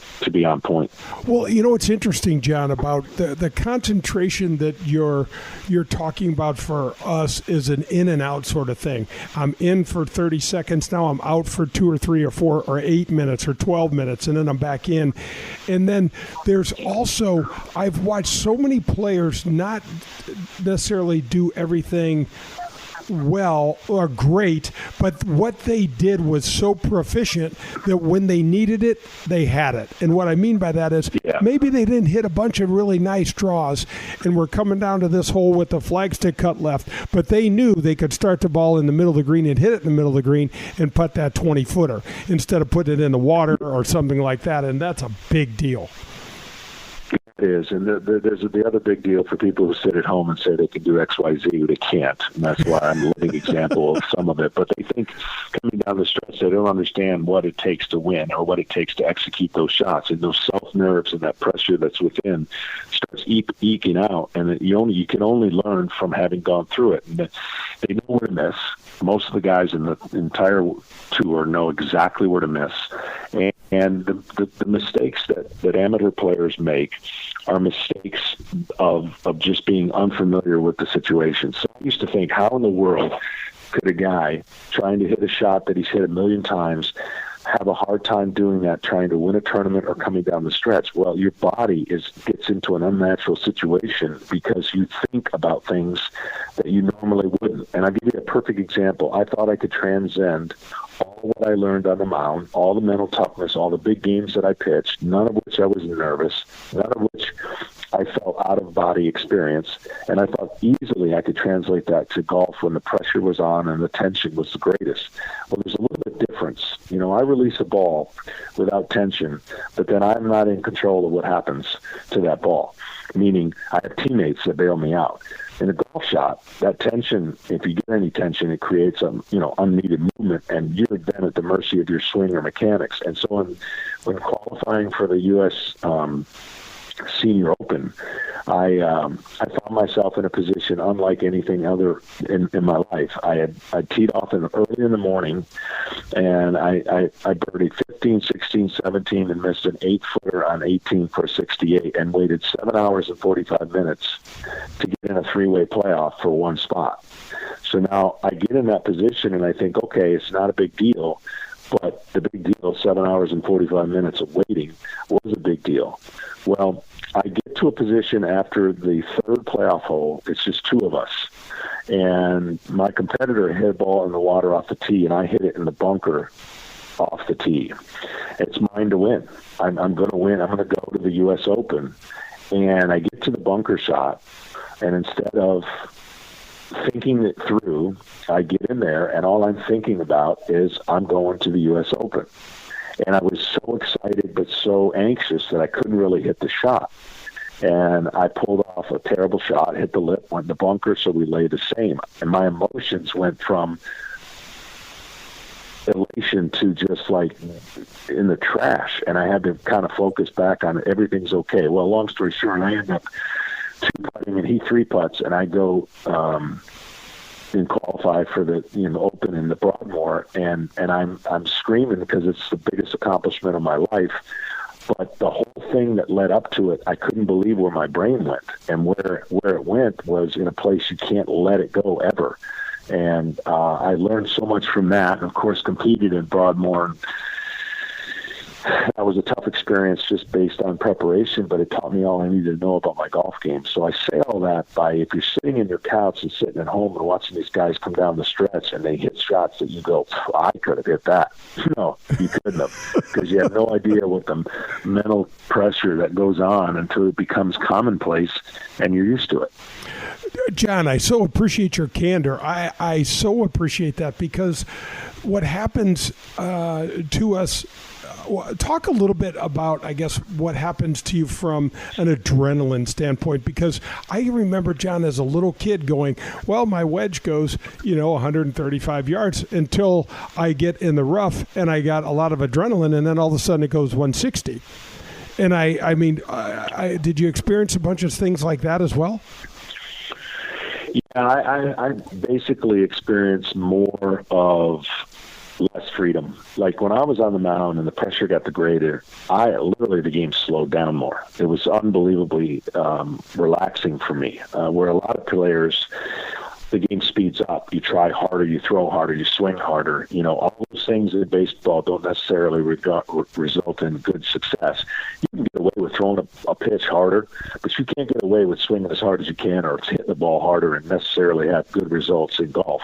on point. Well, you know, it's interesting, John, about the concentration that you're talking about for us is an in and out sort of thing. I'm in for 30 seconds now. I'm out for 2 or 3 or 4 or 8 minutes or 12 minutes, and then I'm back in. And then there's also, I've watched so many players not necessarily do everything well or great, but what they did was so proficient that when they needed it, they had it. And what I mean by that is maybe they didn't hit a bunch of really nice draws and we're coming down to this hole with the flagstick cut left, but they knew they could start the ball in the middle of the green and hit it in the middle of the green and putt that 20-footer instead of putting it in the water or something like that, and that's a big deal. It is, and there's the other big deal for people who sit at home and say they can do X, Y, Z. They can't, and that's why I'm a living example of some of it. But they think coming down the stretch, they don't understand what it takes to win or what it takes to execute those shots, and those self-nerves and that pressure that's within starts eking out, and you can only learn from having gone through it. And they know where to miss. Most of the guys in the entire tour know exactly where to miss. And the mistakes that amateur players make are mistakes of just being unfamiliar with the situation. So I used to think, how in the world could a guy trying to hit a shot that he's hit a million times have a hard time doing that, trying to win a tournament or coming down the stretch? Well, your body gets into an unnatural situation because you think about things that you normally wouldn't. And I'll give you a perfect example. I thought I could transcend all what I learned on the mound, all the mental toughness, all the big games that I pitched, none of which I was nervous, none of which I felt out-of-body experience, and I thought easily I could translate that to golf when the pressure was on and the tension was the greatest. Well, there's a little bit difference. I release a ball without tension, but then I'm not in control of what happens to that ball, meaning I have teammates that bail me out. In a golf shot, that tension, if you get any tension, it creates unneeded movement, and you're then at the mercy of your swing or mechanics. And so when qualifying for the U.S. Senior Open, I found myself in a position unlike anything other in my life. I teed off early in the morning, and I birdied 15, 16, 17, and missed an 8-footer on 18 for 68, and waited 7 hours and 45 minutes to get in a three-way playoff for one spot. So now I get in that position, and I think, okay, it's not a big deal. But the big deal, 7 hours and 45 minutes of waiting, was a big deal. Well, I get to a position after the third playoff hole. It's just two of us. And my competitor hit a ball in the water off the tee, and I hit it in the bunker off the tee. It's mine to win. I'm going to win. I'm going to go to the U.S. Open. And I get to the bunker shot, and instead of thinking it through, I get in there, and all I'm thinking about is I'm going to the U.S. Open. And I was so excited but so anxious that I couldn't really hit the shot. And I pulled off a terrible shot, hit the lip, went in the bunker, so we lay the same. And my emotions went from elation to just like in the trash. And I had to kind of focus back on everything's okay. Well, long story short, I ended up 2-putting and he 3-putts, and I go and qualify for the Open in the Broadmoor, and I'm screaming because it's the biggest accomplishment of my life. But the whole thing that led up to it, I couldn't believe where my brain went, and where it went was in a place you can't let it go ever. And I learned so much from that, and of course competed in Broadmoor. That was a tough experience just based on preparation, but it taught me all I needed to know about my golf game. So I say all that by, if you're sitting in your couch and sitting at home and watching these guys come down the stretch and they hit shots that you go, I could have hit that. No, you couldn't have, because you have no idea what the mental pressure that goes on until it becomes commonplace and you're used to it. John, I so appreciate your candor. I so appreciate that, because what happens to us, talk a little bit about, I guess, what happens to you from an adrenaline standpoint, because I remember, John, as a little kid going, well, my wedge goes, 135 yards until I get in the rough and I got a lot of adrenaline, and then all of a sudden it goes 160. And I mean, did you experience a bunch of things like that as well? Yeah, I basically experienced more of less freedom. Like when I was on the mound and the pressure got the greater, the game slowed down more. It was unbelievably relaxing for me, where a lot of players the game speeds up. You try harder, you throw harder, you swing harder. All those things in baseball don't necessarily result in good success. You can get away with throwing a pitch harder, but you can't get away with swinging as hard as you can or hitting the ball harder and necessarily have good results in golf.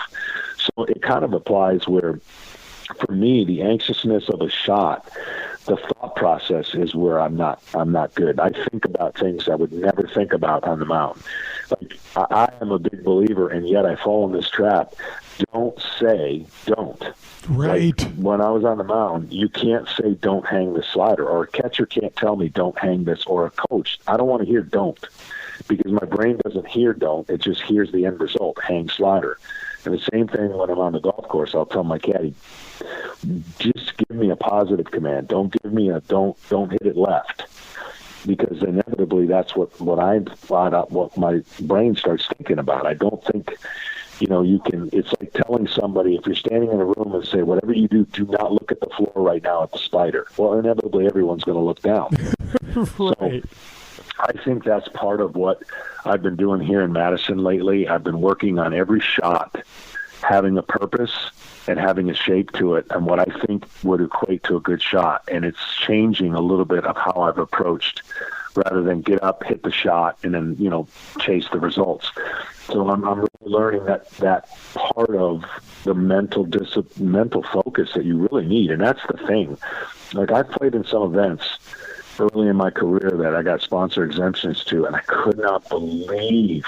So it kind of applies where, for me, the anxiousness of a shot, the thought process is where I'm not good. I think about things I would never think about on the mound. Like, I am a big believer, and yet I fall in this trap. Don't say don't. Right. Like, when I was on the mound, you can't say don't hang this slider, or a catcher can't tell me don't hang this, or a coach. I don't want to hear don't, because my brain doesn't hear don't. It just hears the end result, hang slider. And the same thing when I'm on the golf course, I'll tell my caddy, just give me a positive command. Don't give me a don't hit it left. Because inevitably that's what my brain starts thinking about. I don't think, you can, it's like telling somebody, if you're standing in a room and say, whatever you do, do not look at the floor right now at the spider. Well, inevitably everyone's going to look down. Right. So I think that's part of what I've been doing here in Madison lately. I've been working on every shot having a purpose and having a shape to it, and what I think would equate to a good shot. And it's changing a little bit of how I've approached, rather than get up, hit the shot, and then, chase the results. So I'm really learning that part of the mental focus that you really need. And that's the thing. Like, I've played in some events early in my career that I got sponsor exemptions to, and I could not believe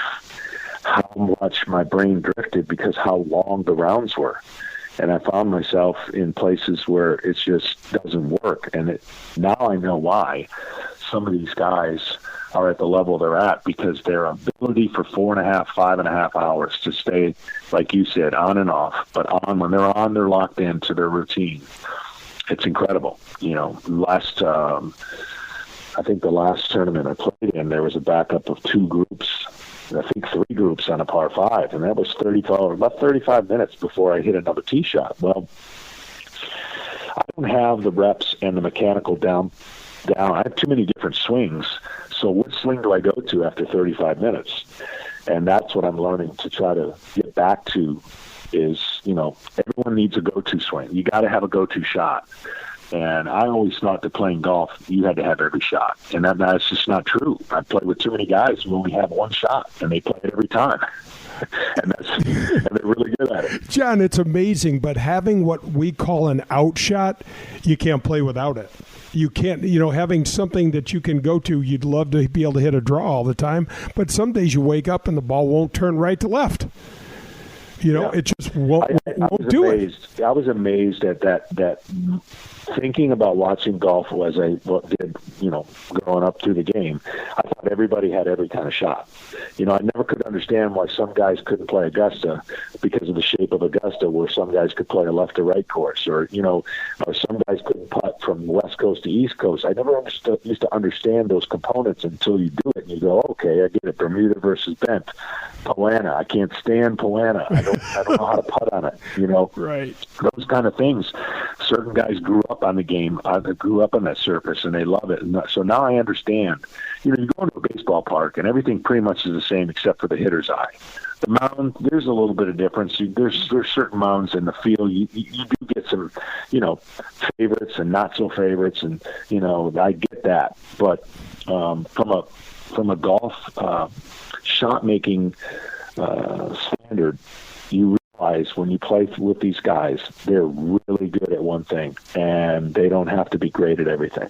how much my brain drifted because how long the rounds were. And I found myself in places where it just doesn't work. And now I know why some of these guys are at the level they're at, because their ability for 4.5, 5.5 hours to stay, like you said, on and off, but when they're on, they're locked into their routine. It's incredible. I think the last tournament I played in, there was a backup of 2 groups, I think 3 groups on a par 5, and that was about 35 minutes before I hit another tee shot. Well, I don't have the reps and the mechanical down. I have too many different swings. So what swing do I go to after 35 minutes? And that's what I'm learning to try to get back to is, everyone needs a go-to swing. You got to have a go-to shot. And I always thought that playing golf, you had to have every shot. And that's just not true. I played with too many guys who only have one shot, and they play it every time. and they're really good at it. John, it's amazing, but having what we call an out shot, you can't play without it. You can't, having something that you can go to, you'd love to be able to hit a draw all the time, but some days you wake up and the ball won't turn right to left. It just won't do it. I was amazed at that thinking about watching golf as I did, growing up through the game. I thought everybody had every kind of shot. I never could understand why some guys couldn't play Augusta because of the shape of Augusta, where some guys could play a left to right course, or some guys couldn't putt from West Coast to East Coast. I never used to understand those components until you do it and you go, okay, I get it. Bermuda versus bent. Poana. I can't stand Poana. I don't know how to putt on it. Right. Those kind of things. Certain guys grew up on the game, grew up on that surface, and they love it. And so now I understand. You go into a baseball park, and everything pretty much is the same except for the hitter's eye. The mound, there's a little bit of difference. There's certain mounds in the field. You do get some, favorites and not so favorites, and I get that. But from a golf shot making standard, you realize when you play with these guys, they're really good at one thing, and they don't have to be great at everything.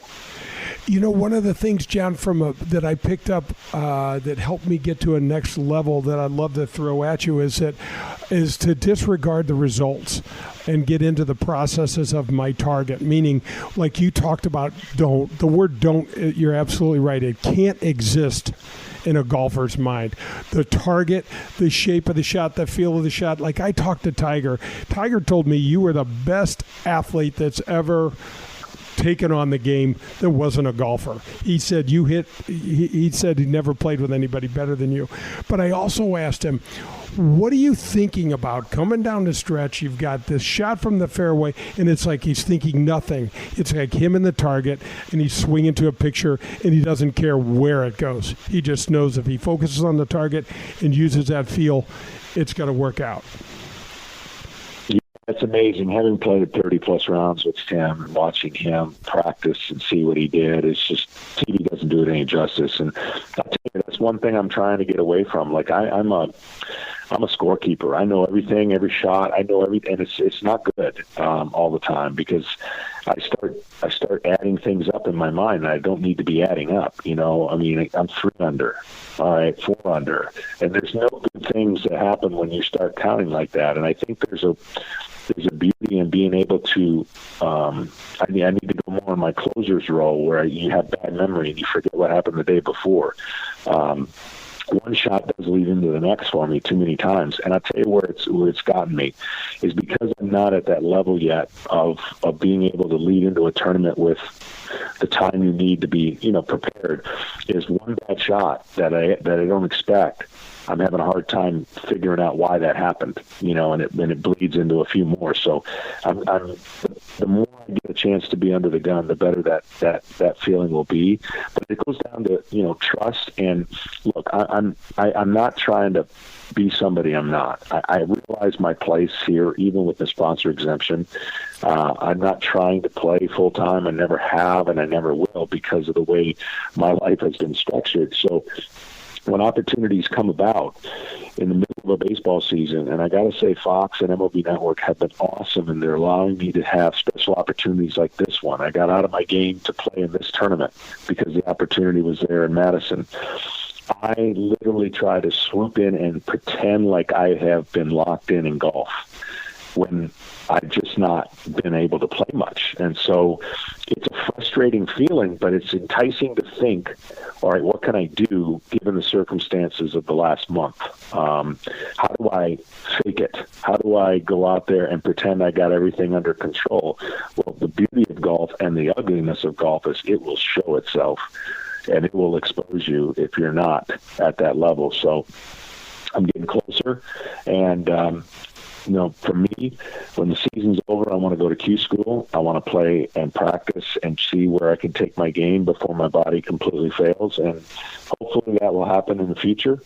One of the things, John, that I picked up that helped me get to a next level that I'd love to throw at you is to disregard the results and get into the processes of my target. Meaning, like you talked about, don't. The word don't, you're absolutely right. It can't exist in a golfer's mind. The target, the shape of the shot, the feel of the shot. Like I talked to Tiger. Tiger told me you were the best athlete that's ever taken on the game that wasn't a golfer. He said he said he never played with anybody better than you. But I also asked him, what are you thinking about coming down the stretch? You've got this shot from the fairway, and it's like he's thinking nothing. It's like him and the target, and he's swinging to a picture, and he doesn't care where it goes. He just knows if he focuses on the target and uses that feel, it's going to work out. It's amazing. Having played 30-plus rounds with him and watching him practice and see what he did, it's just TV doesn't do it any justice. And I'll tell you, that's one thing I'm trying to get away from. Like, I'm a scorekeeper. I know everything, every shot. I know everything, and it's not good all the time because I start adding things up in my mind that I don't need to be adding up. You know, I mean, I'm 3 under, all right, 4 under, and there's no good things that happen when you start counting like that. And I think there's a beauty in being able to. I need to go more in my closer's role where you have bad memory and you forget what happened the day before. One shot does lead into the next for me too many times, and I'll tell you where it's gotten me is because I'm not at that level yet of being able to lead into a tournament with the time you need to be prepared. Is one bad shot that I don't expect. I'm having a hard time figuring out why that happened, and it bleeds into a few more. So the more I get a chance to be under the gun, the better that feeling will be. But it goes down to, trust. And look, I'm not trying to be somebody I'm not. I realize my place here, even with the sponsor exemption. I'm not trying to play full time. I never have, and I never will because of the way my life has been structured. So when opportunities come about in the middle of a baseball season, and I got to say Fox and MLB Network have been awesome, and they're allowing me to have special opportunities like this one. I got out of my game to play in this tournament because the opportunity was there in Madison. I literally try to swoop in and pretend like I have been locked in golf when I've just not been able to play much. And so it's a frustrating feeling, but it's enticing to think, all right, what can I do given the circumstances of the last month? How do I fake it? How do I go out there and pretend I got everything under control? Well, the beauty of golf and the ugliness of golf is it will show itself, and it will expose you if you're not at that level. So I'm getting closer, and for me, when the season's over, I want to go to Q school. I want to play and practice and see where I can take my game before my body completely fails. And hopefully that will happen in the future.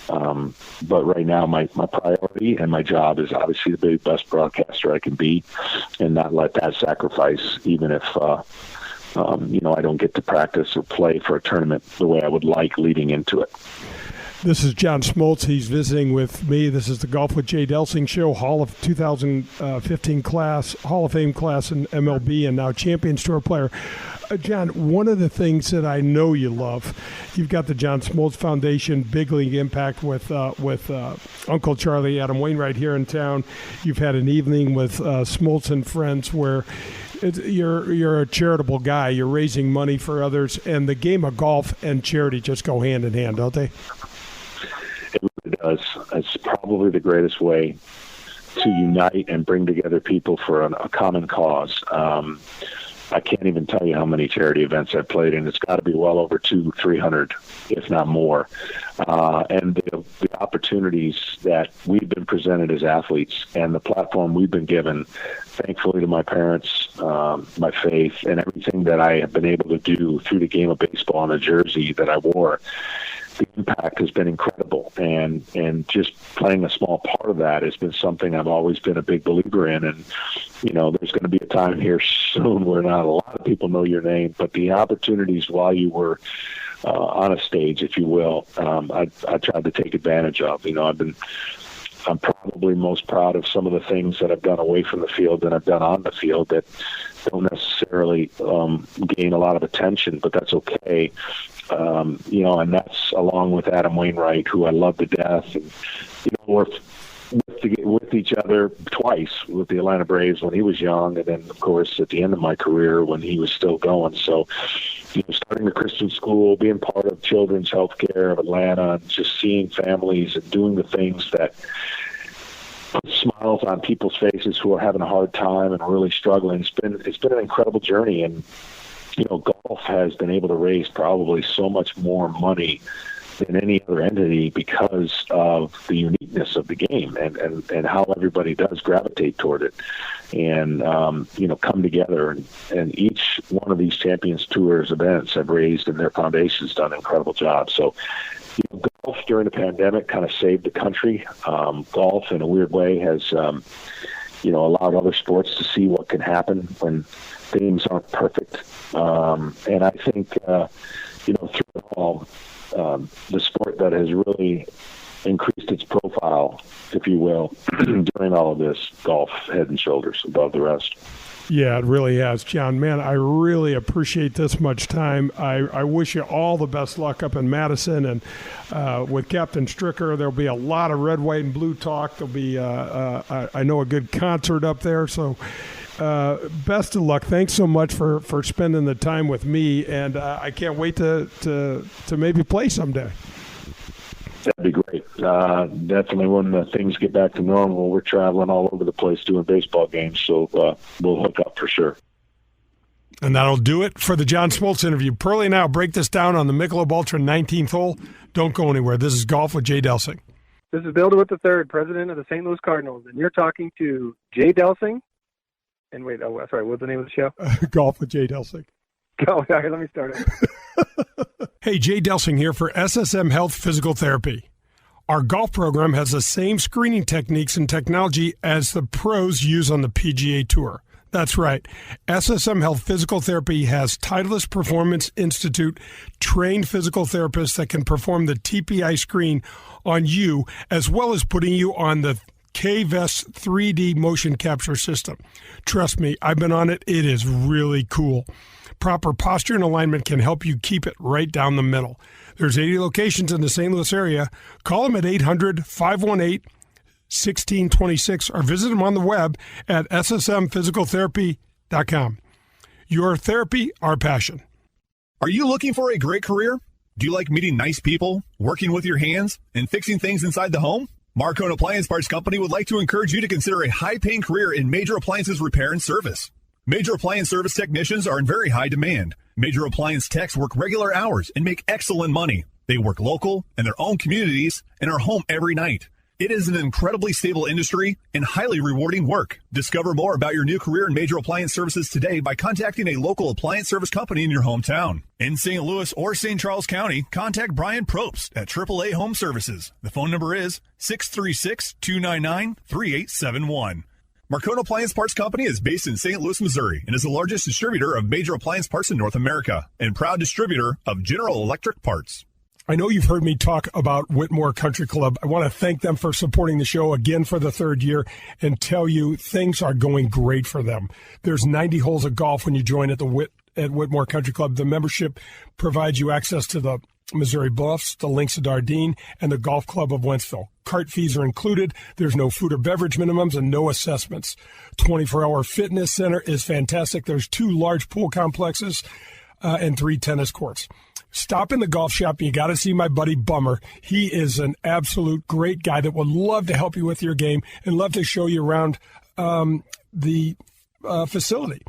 But right now, my priority and my job is obviously to be the best broadcaster I can be and not let that sacrifice, even if, I don't get to practice or play for a tournament the way I would like leading into it. This is John Smoltz. He's visiting with me. This is the Golf with Jay Delsing show, Hall of 2015 class, Hall of Fame class in MLB, and now Champions Tour player. John, one of the things that I know you love, you've got the John Smoltz Foundation, Big League Impact with Uncle Charlie, Adam Wainwright here in town. You've had an evening with Smoltz and Friends where you're a charitable guy. You're raising money for others, and the game of golf and charity just go hand in hand, don't they? It really does. It's probably the greatest way to unite and bring together people for a common cause. I can't even tell you how many charity events I've played in. It's got to be well over 200-300, if not more. And the opportunities that we've been presented as athletes and the platform we've been given, thankfully to my parents, my faith, and everything that I have been able to do through the game of baseball on the jersey that I wore, the impact has been incredible, and just playing a small part of that has been something I've always been a big believer in. And there's going to be a time here soon where not a lot of people know your name, but the opportunities while you were on a stage, if you will, I tried to take advantage of. I'm probably most proud of some of the things that I've done away from the field than I've done on the field that don't necessarily gain a lot of attention, but that's okay. And that's along with Adam Wainwright, who I love to death. And, we're with each other twice with the Atlanta Braves when he was young, and then, of course, at the end of my career when he was still going. So, starting the Christian school, being part of Children's Healthcare of Atlanta, and just seeing families and doing the things that put smiles on people's faces who are having a hard time and really struggling. It's been an incredible journey, and golf has been able to raise probably so much more money than any other entity because of the uniqueness of the game and how everybody does gravitate toward it and, come together. And each one of these Champions Tours events have raised, and their foundation's done an incredible job. So, golf during the pandemic kind of saved the country. Golf, in a weird way, has allowed other sports to see what can happen when things aren't perfect. And I think, through it all, the sport that has really increased its profile, if you will, during all of this, golf, head and shoulders above the rest. Yeah, it really has, John. Man, I really appreciate this much time. I wish you all the best luck up in Madison. And with Captain Stricker, there'll be a lot of red, white, and blue talk. There'll be, I know, a good concert up there. So best of luck. Thanks so much for spending the time with me. And I can't wait to maybe play someday. That'd be great. Definitely when things get back to normal, we're traveling all over the place doing baseball games, so we'll hook up for sure. And that'll do it for the John Smoltz interview. Pearlie and I will break this down on the Michelob Ultra 19th hole. Don't go anywhere. This is Golf with Jay Delsing. This is Bill DeWitt III, president of the St. Louis Cardinals, and you're talking to Jay Delsing. And wait, what's the name of the show? Golf with Jay Delsing. Oh, okay, let me start it. Hey, Jay Delsing here for SSM Health Physical Therapy. Our golf program has the same screening techniques and technology as the pros use on the PGA Tour. That's right. SSM Health Physical Therapy has Titleist Performance Institute trained physical therapists that can perform the TPI screen on you, as well as putting you on the K-Vest 3D motion capture system. Trust me, I've been on it. It is really cool. Proper posture and alignment can help you keep it right down the middle. There's 80 locations in the St. Louis area. Call them at 800-518-1626 or visit them on the web at ssmphysicaltherapy.com. Your therapy, our passion. Are you looking for a great career? Do you like meeting nice people, working with your hands, and fixing things inside the home? Marcone Appliance Parts Company would like to encourage you to consider a high-paying career in major appliances repair and service. Major appliance service technicians are in very high demand. Major appliance techs work regular hours and make excellent money. They work local in their own communities and are home every night. It is an incredibly stable industry and highly rewarding work. Discover more about your new career in major appliance services today by contacting a local appliance service company in your hometown. In St. Louis or St. Charles County, contact Brian Probst at AAA Home Services. The phone number is 636-299-3871. Marcone Appliance Parts Company is based in St. Louis, Missouri, and is the largest distributor of major appliance parts in North America and proud distributor of General Electric parts. I know you've heard me talk about Whitmore Country Club. I want to thank them for supporting the show again for the third year and tell you things are going great for them. There's 90 holes of golf when you join at Whitmore Country Club. The membership provides you access to the Missouri Bluffs, the Links of Dardenne, and the Golf Club of Wentzville. Cart fees are included. There's no food or beverage minimums and no assessments. 24-hour fitness center is fantastic. There's 2 large pool complexes and 3 tennis courts. Stop in the golf shop. You got to see my buddy Bummer. He is an absolute great guy that would love to help you with your game and love to show you around the facility.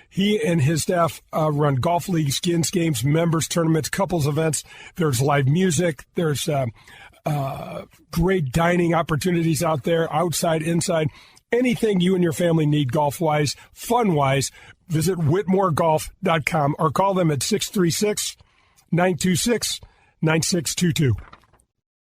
He and his staff run golf leagues, skins games, members tournaments, couples events. There's live music. There's great dining opportunities out there, outside, inside. Anything you and your family need golf-wise, fun-wise, visit whitmoregolf.com or call them at 636-926-9622.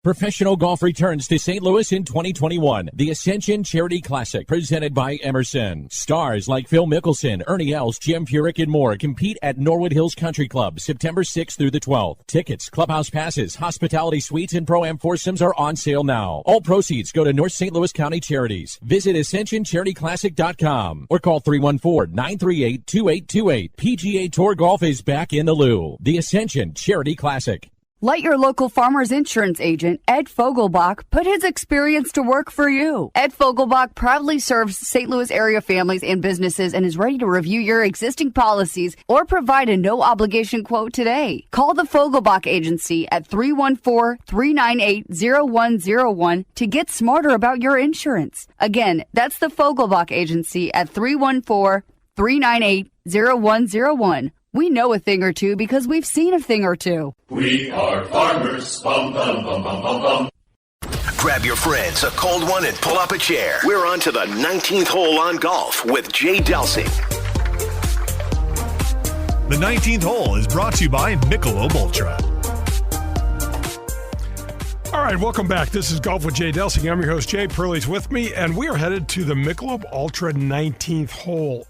Professional golf returns to St. Louis in 2021. The Ascension Charity Classic, presented by Emerson. Stars like Phil Mickelson, Ernie Els, Jim Furyk, and more compete at Norwood Hills Country Club, September 6th through the 12th. Tickets, clubhouse passes, hospitality suites, and Pro-Am foursomes are on sale now. All proceeds go to North St. Louis County Charities. Visit AscensionCharityClassic.com or call 314-938-2828. PGA Tour Golf is back in the Lou. The Ascension Charity Classic. Let your local Farmers Insurance agent, Ed Fogelbach, put his experience to work for you. Ed Fogelbach proudly serves St. Louis area families and businesses and is ready to review your existing policies or provide a no-obligation quote today. Call the Fogelbach Agency at 314-398-0101 to get smarter about your insurance. Again, that's the Fogelbach Agency at 314-398-0101. We know a thing or two because we've seen a thing or two. We are farmers. Bum, bum, bum, bum, bum, bum. Grab your friends, a cold one, and pull up a chair. We're on to the 19th hole on golf with Jay Delsing. The 19th hole is brought to you by Michelob Ultra. All right, welcome back. This is Golf with Jay Delsing. I'm your host, Jay. Pearlie's with me, and we are headed to the Michelob Ultra 19th hole.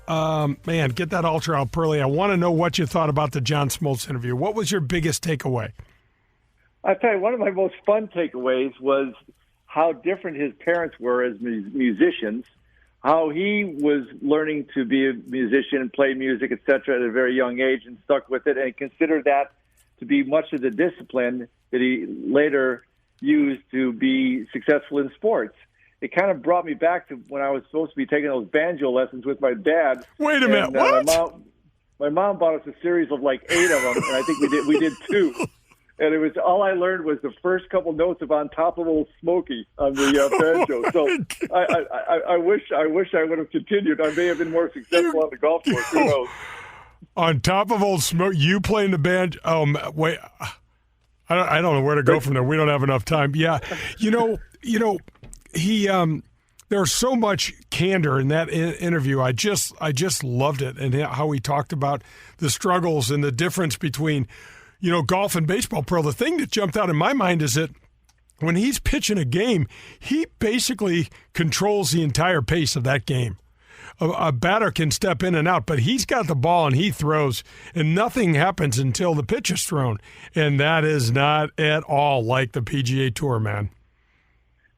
Man, get that Ultra out, Pearlie. I want to know what you thought about the John Smoltz interview. What was your biggest takeaway? I tell you, one of my most fun takeaways was how different his parents were as musicians, how he was learning to be a musician, play music, etc., at a very young age and stuck with it, and considered that to be much of the discipline that he later used to be successful in sports. It kind of brought me back to when I was supposed to be taking those banjo lessons with my dad. Wait a minute, what? My mom bought us a series of like 8 of them, and I think we did 2. And it was all I learned was the first couple notes of "On Top of Old Smoky" on the banjo. So I wish I would have continued. I may have been more successful on the golf course. Who knows? On Top of Old Smoke, you playing the band? Wait, I don't know where to go from there. We don't have enough time. Yeah, you know, he. There's so much candor in that interview. I just loved it, and how he talked about the struggles and the difference between, golf and baseball. Pearl, the thing that jumped out in my mind is that when he's pitching a game, he basically controls the entire pace of that game. A batter can step in and out, but he's got the ball and he throws, and nothing happens until the pitch is thrown. And that is not at all like the PGA Tour, man.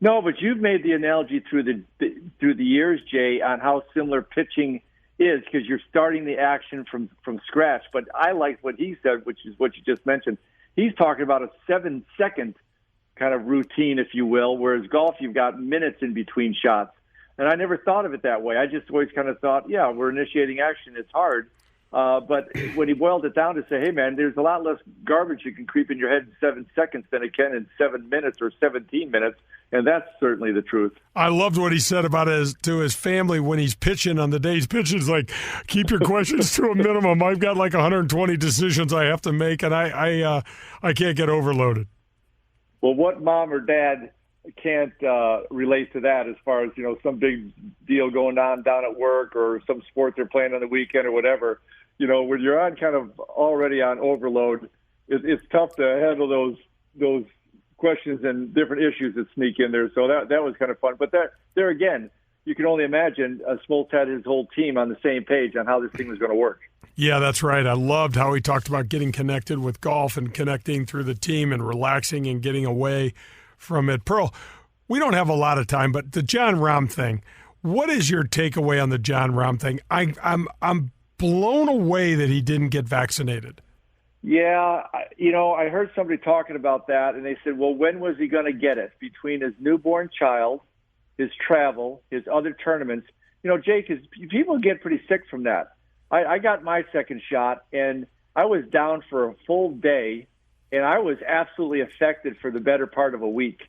No, but you've made the analogy through the years, Jay, on how similar pitching is, because you're starting the action from scratch. But I like what he said, which is what you just mentioned. He's talking about a 7-second kind of routine, if you will, whereas golf, you've got minutes in between shots. And I never thought of it that way. I just always kind of thought, yeah, we're initiating action. It's hard. But when he boiled it down to say, hey, man, there's a lot less garbage that can creep in your head in 7 seconds than it can in 7 minutes or 17 minutes. And that's certainly the truth. I loved what he said about to his family when he's pitching on the day he's pitching. It's like, keep your questions to a minimum. I've got like 120 decisions I have to make, and I can't get overloaded. Well, what mom or dad can't relate to that as far as, some big deal going on down at work or some sport they're playing on the weekend or whatever. When you're on kind of already on overload, it's tough to handle those questions and different issues that sneak in there. So that was kind of fun. But there again, you can only imagine Smoltz had his whole team on the same page on how this thing was going to work. Yeah, that's right. I loved how he talked about getting connected with golf and connecting through the team and relaxing and getting away from it. Pearl, we don't have a lot of time, but the Jon Rahm thing, what is your takeaway on the Jon Rahm thing? I'm blown away that he didn't get vaccinated. Yeah, I heard somebody talking about that, and they said, well, when was he going to get it? Between his newborn child, his travel, his other tournaments. Jake, people get pretty sick from that. I got my second shot, and I was down for a full day, and I was absolutely affected for the better part of a week.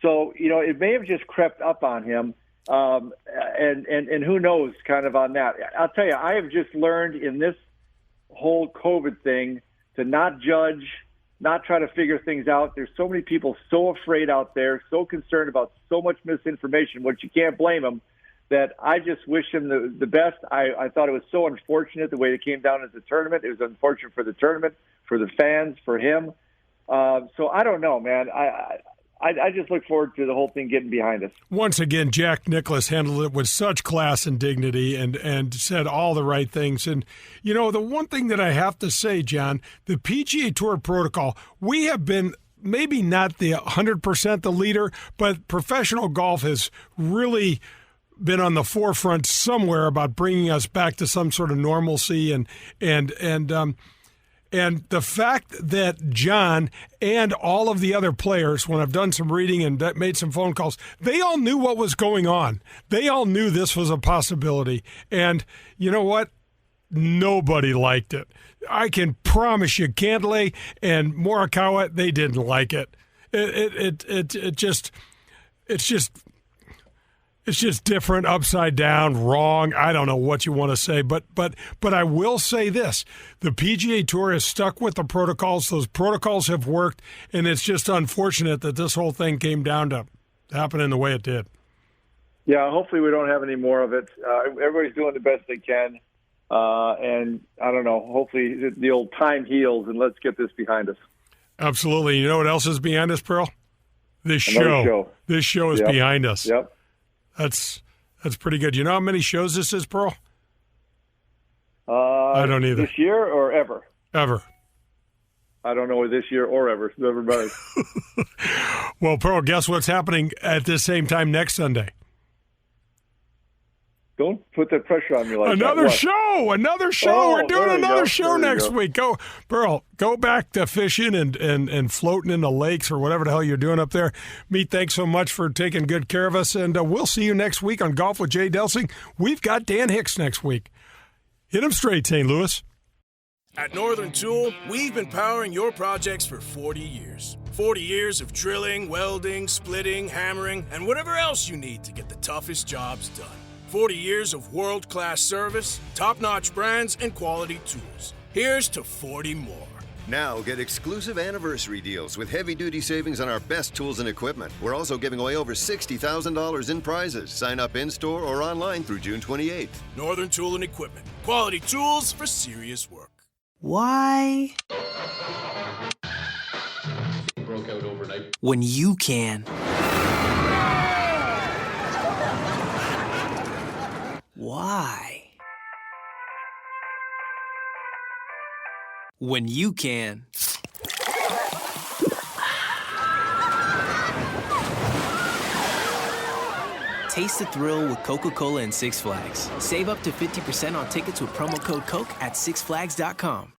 So, it may have just crept up on him, and who knows kind of on that. I'll tell you, I have just learned in this whole COVID thing to not judge, not try to figure things out. There's so many people so afraid out there, so concerned about so much misinformation, which you can't blame them, that I just wish him the best. I thought it was so unfortunate the way it came down at the tournament. It was unfortunate for the tournament, for the fans, for him. So I don't know, man. I just look forward to the whole thing getting behind us. Once again, Jack Nicklaus handled it with such class and dignity and said all the right things. And, the one thing that I have to say, John, the PGA Tour protocol, we have been maybe not the 100% the leader, but professional golf has really been on the forefront somewhere about bringing us back to some sort of normalcy and the fact that John and all of the other players, when I've done some reading and made some phone calls, they all knew what was going on. They all knew this was a possibility. And you know what? Nobody liked it. I can promise you, Cantlay and Morikawa, they didn't like it. It's just different, upside down, wrong. I don't know what you want to say, but I will say this. The PGA Tour has stuck with the protocols. Those protocols have worked, and it's just unfortunate that this whole thing came down to happening the way it did. Yeah, hopefully we don't have any more of it. Everybody's doing the best they can, and I don't know, hopefully the old time heals, and let's get this behind us. Absolutely. You know what else is behind us, Pearl? This show is Yep. behind us. Yep. That's pretty good. You know how many shows this is, Pearl? I don't either. This year or ever? Ever. I don't know this year or ever. Never mind. Well, Pearl, guess what's happening at the same time next Sunday? Don't put that pressure on me like Another that. show. Oh, We're doing there you another go. show There you next go. week. Go, Pearl, go back to fishing and floating in the lakes or whatever the hell you're doing up there. Meat, thanks so much for taking good care of us, and we'll see you next week on Golf with Jay Delsing. We've got Dan Hicks next week. Hit him straight, St. Louis. At Northern Tool, we've been powering your projects for 40 years. 40 years of drilling, welding, splitting, hammering, and whatever else you need to get the toughest jobs done. 40 years of world-class service, top-notch brands, and quality tools. Here's to 40 more. Now get exclusive anniversary deals with heavy-duty savings on our best tools and equipment. We're also giving away over $60,000 in prizes. Sign up in-store or online through June 28th. Northern Tool and Equipment. Quality tools for serious work. Why? Broke out overnight. When you can. Why? When you can. Taste the thrill with Coca-Cola and Six Flags. Save up to 50% on tickets with promo code COKE at sixflags.com.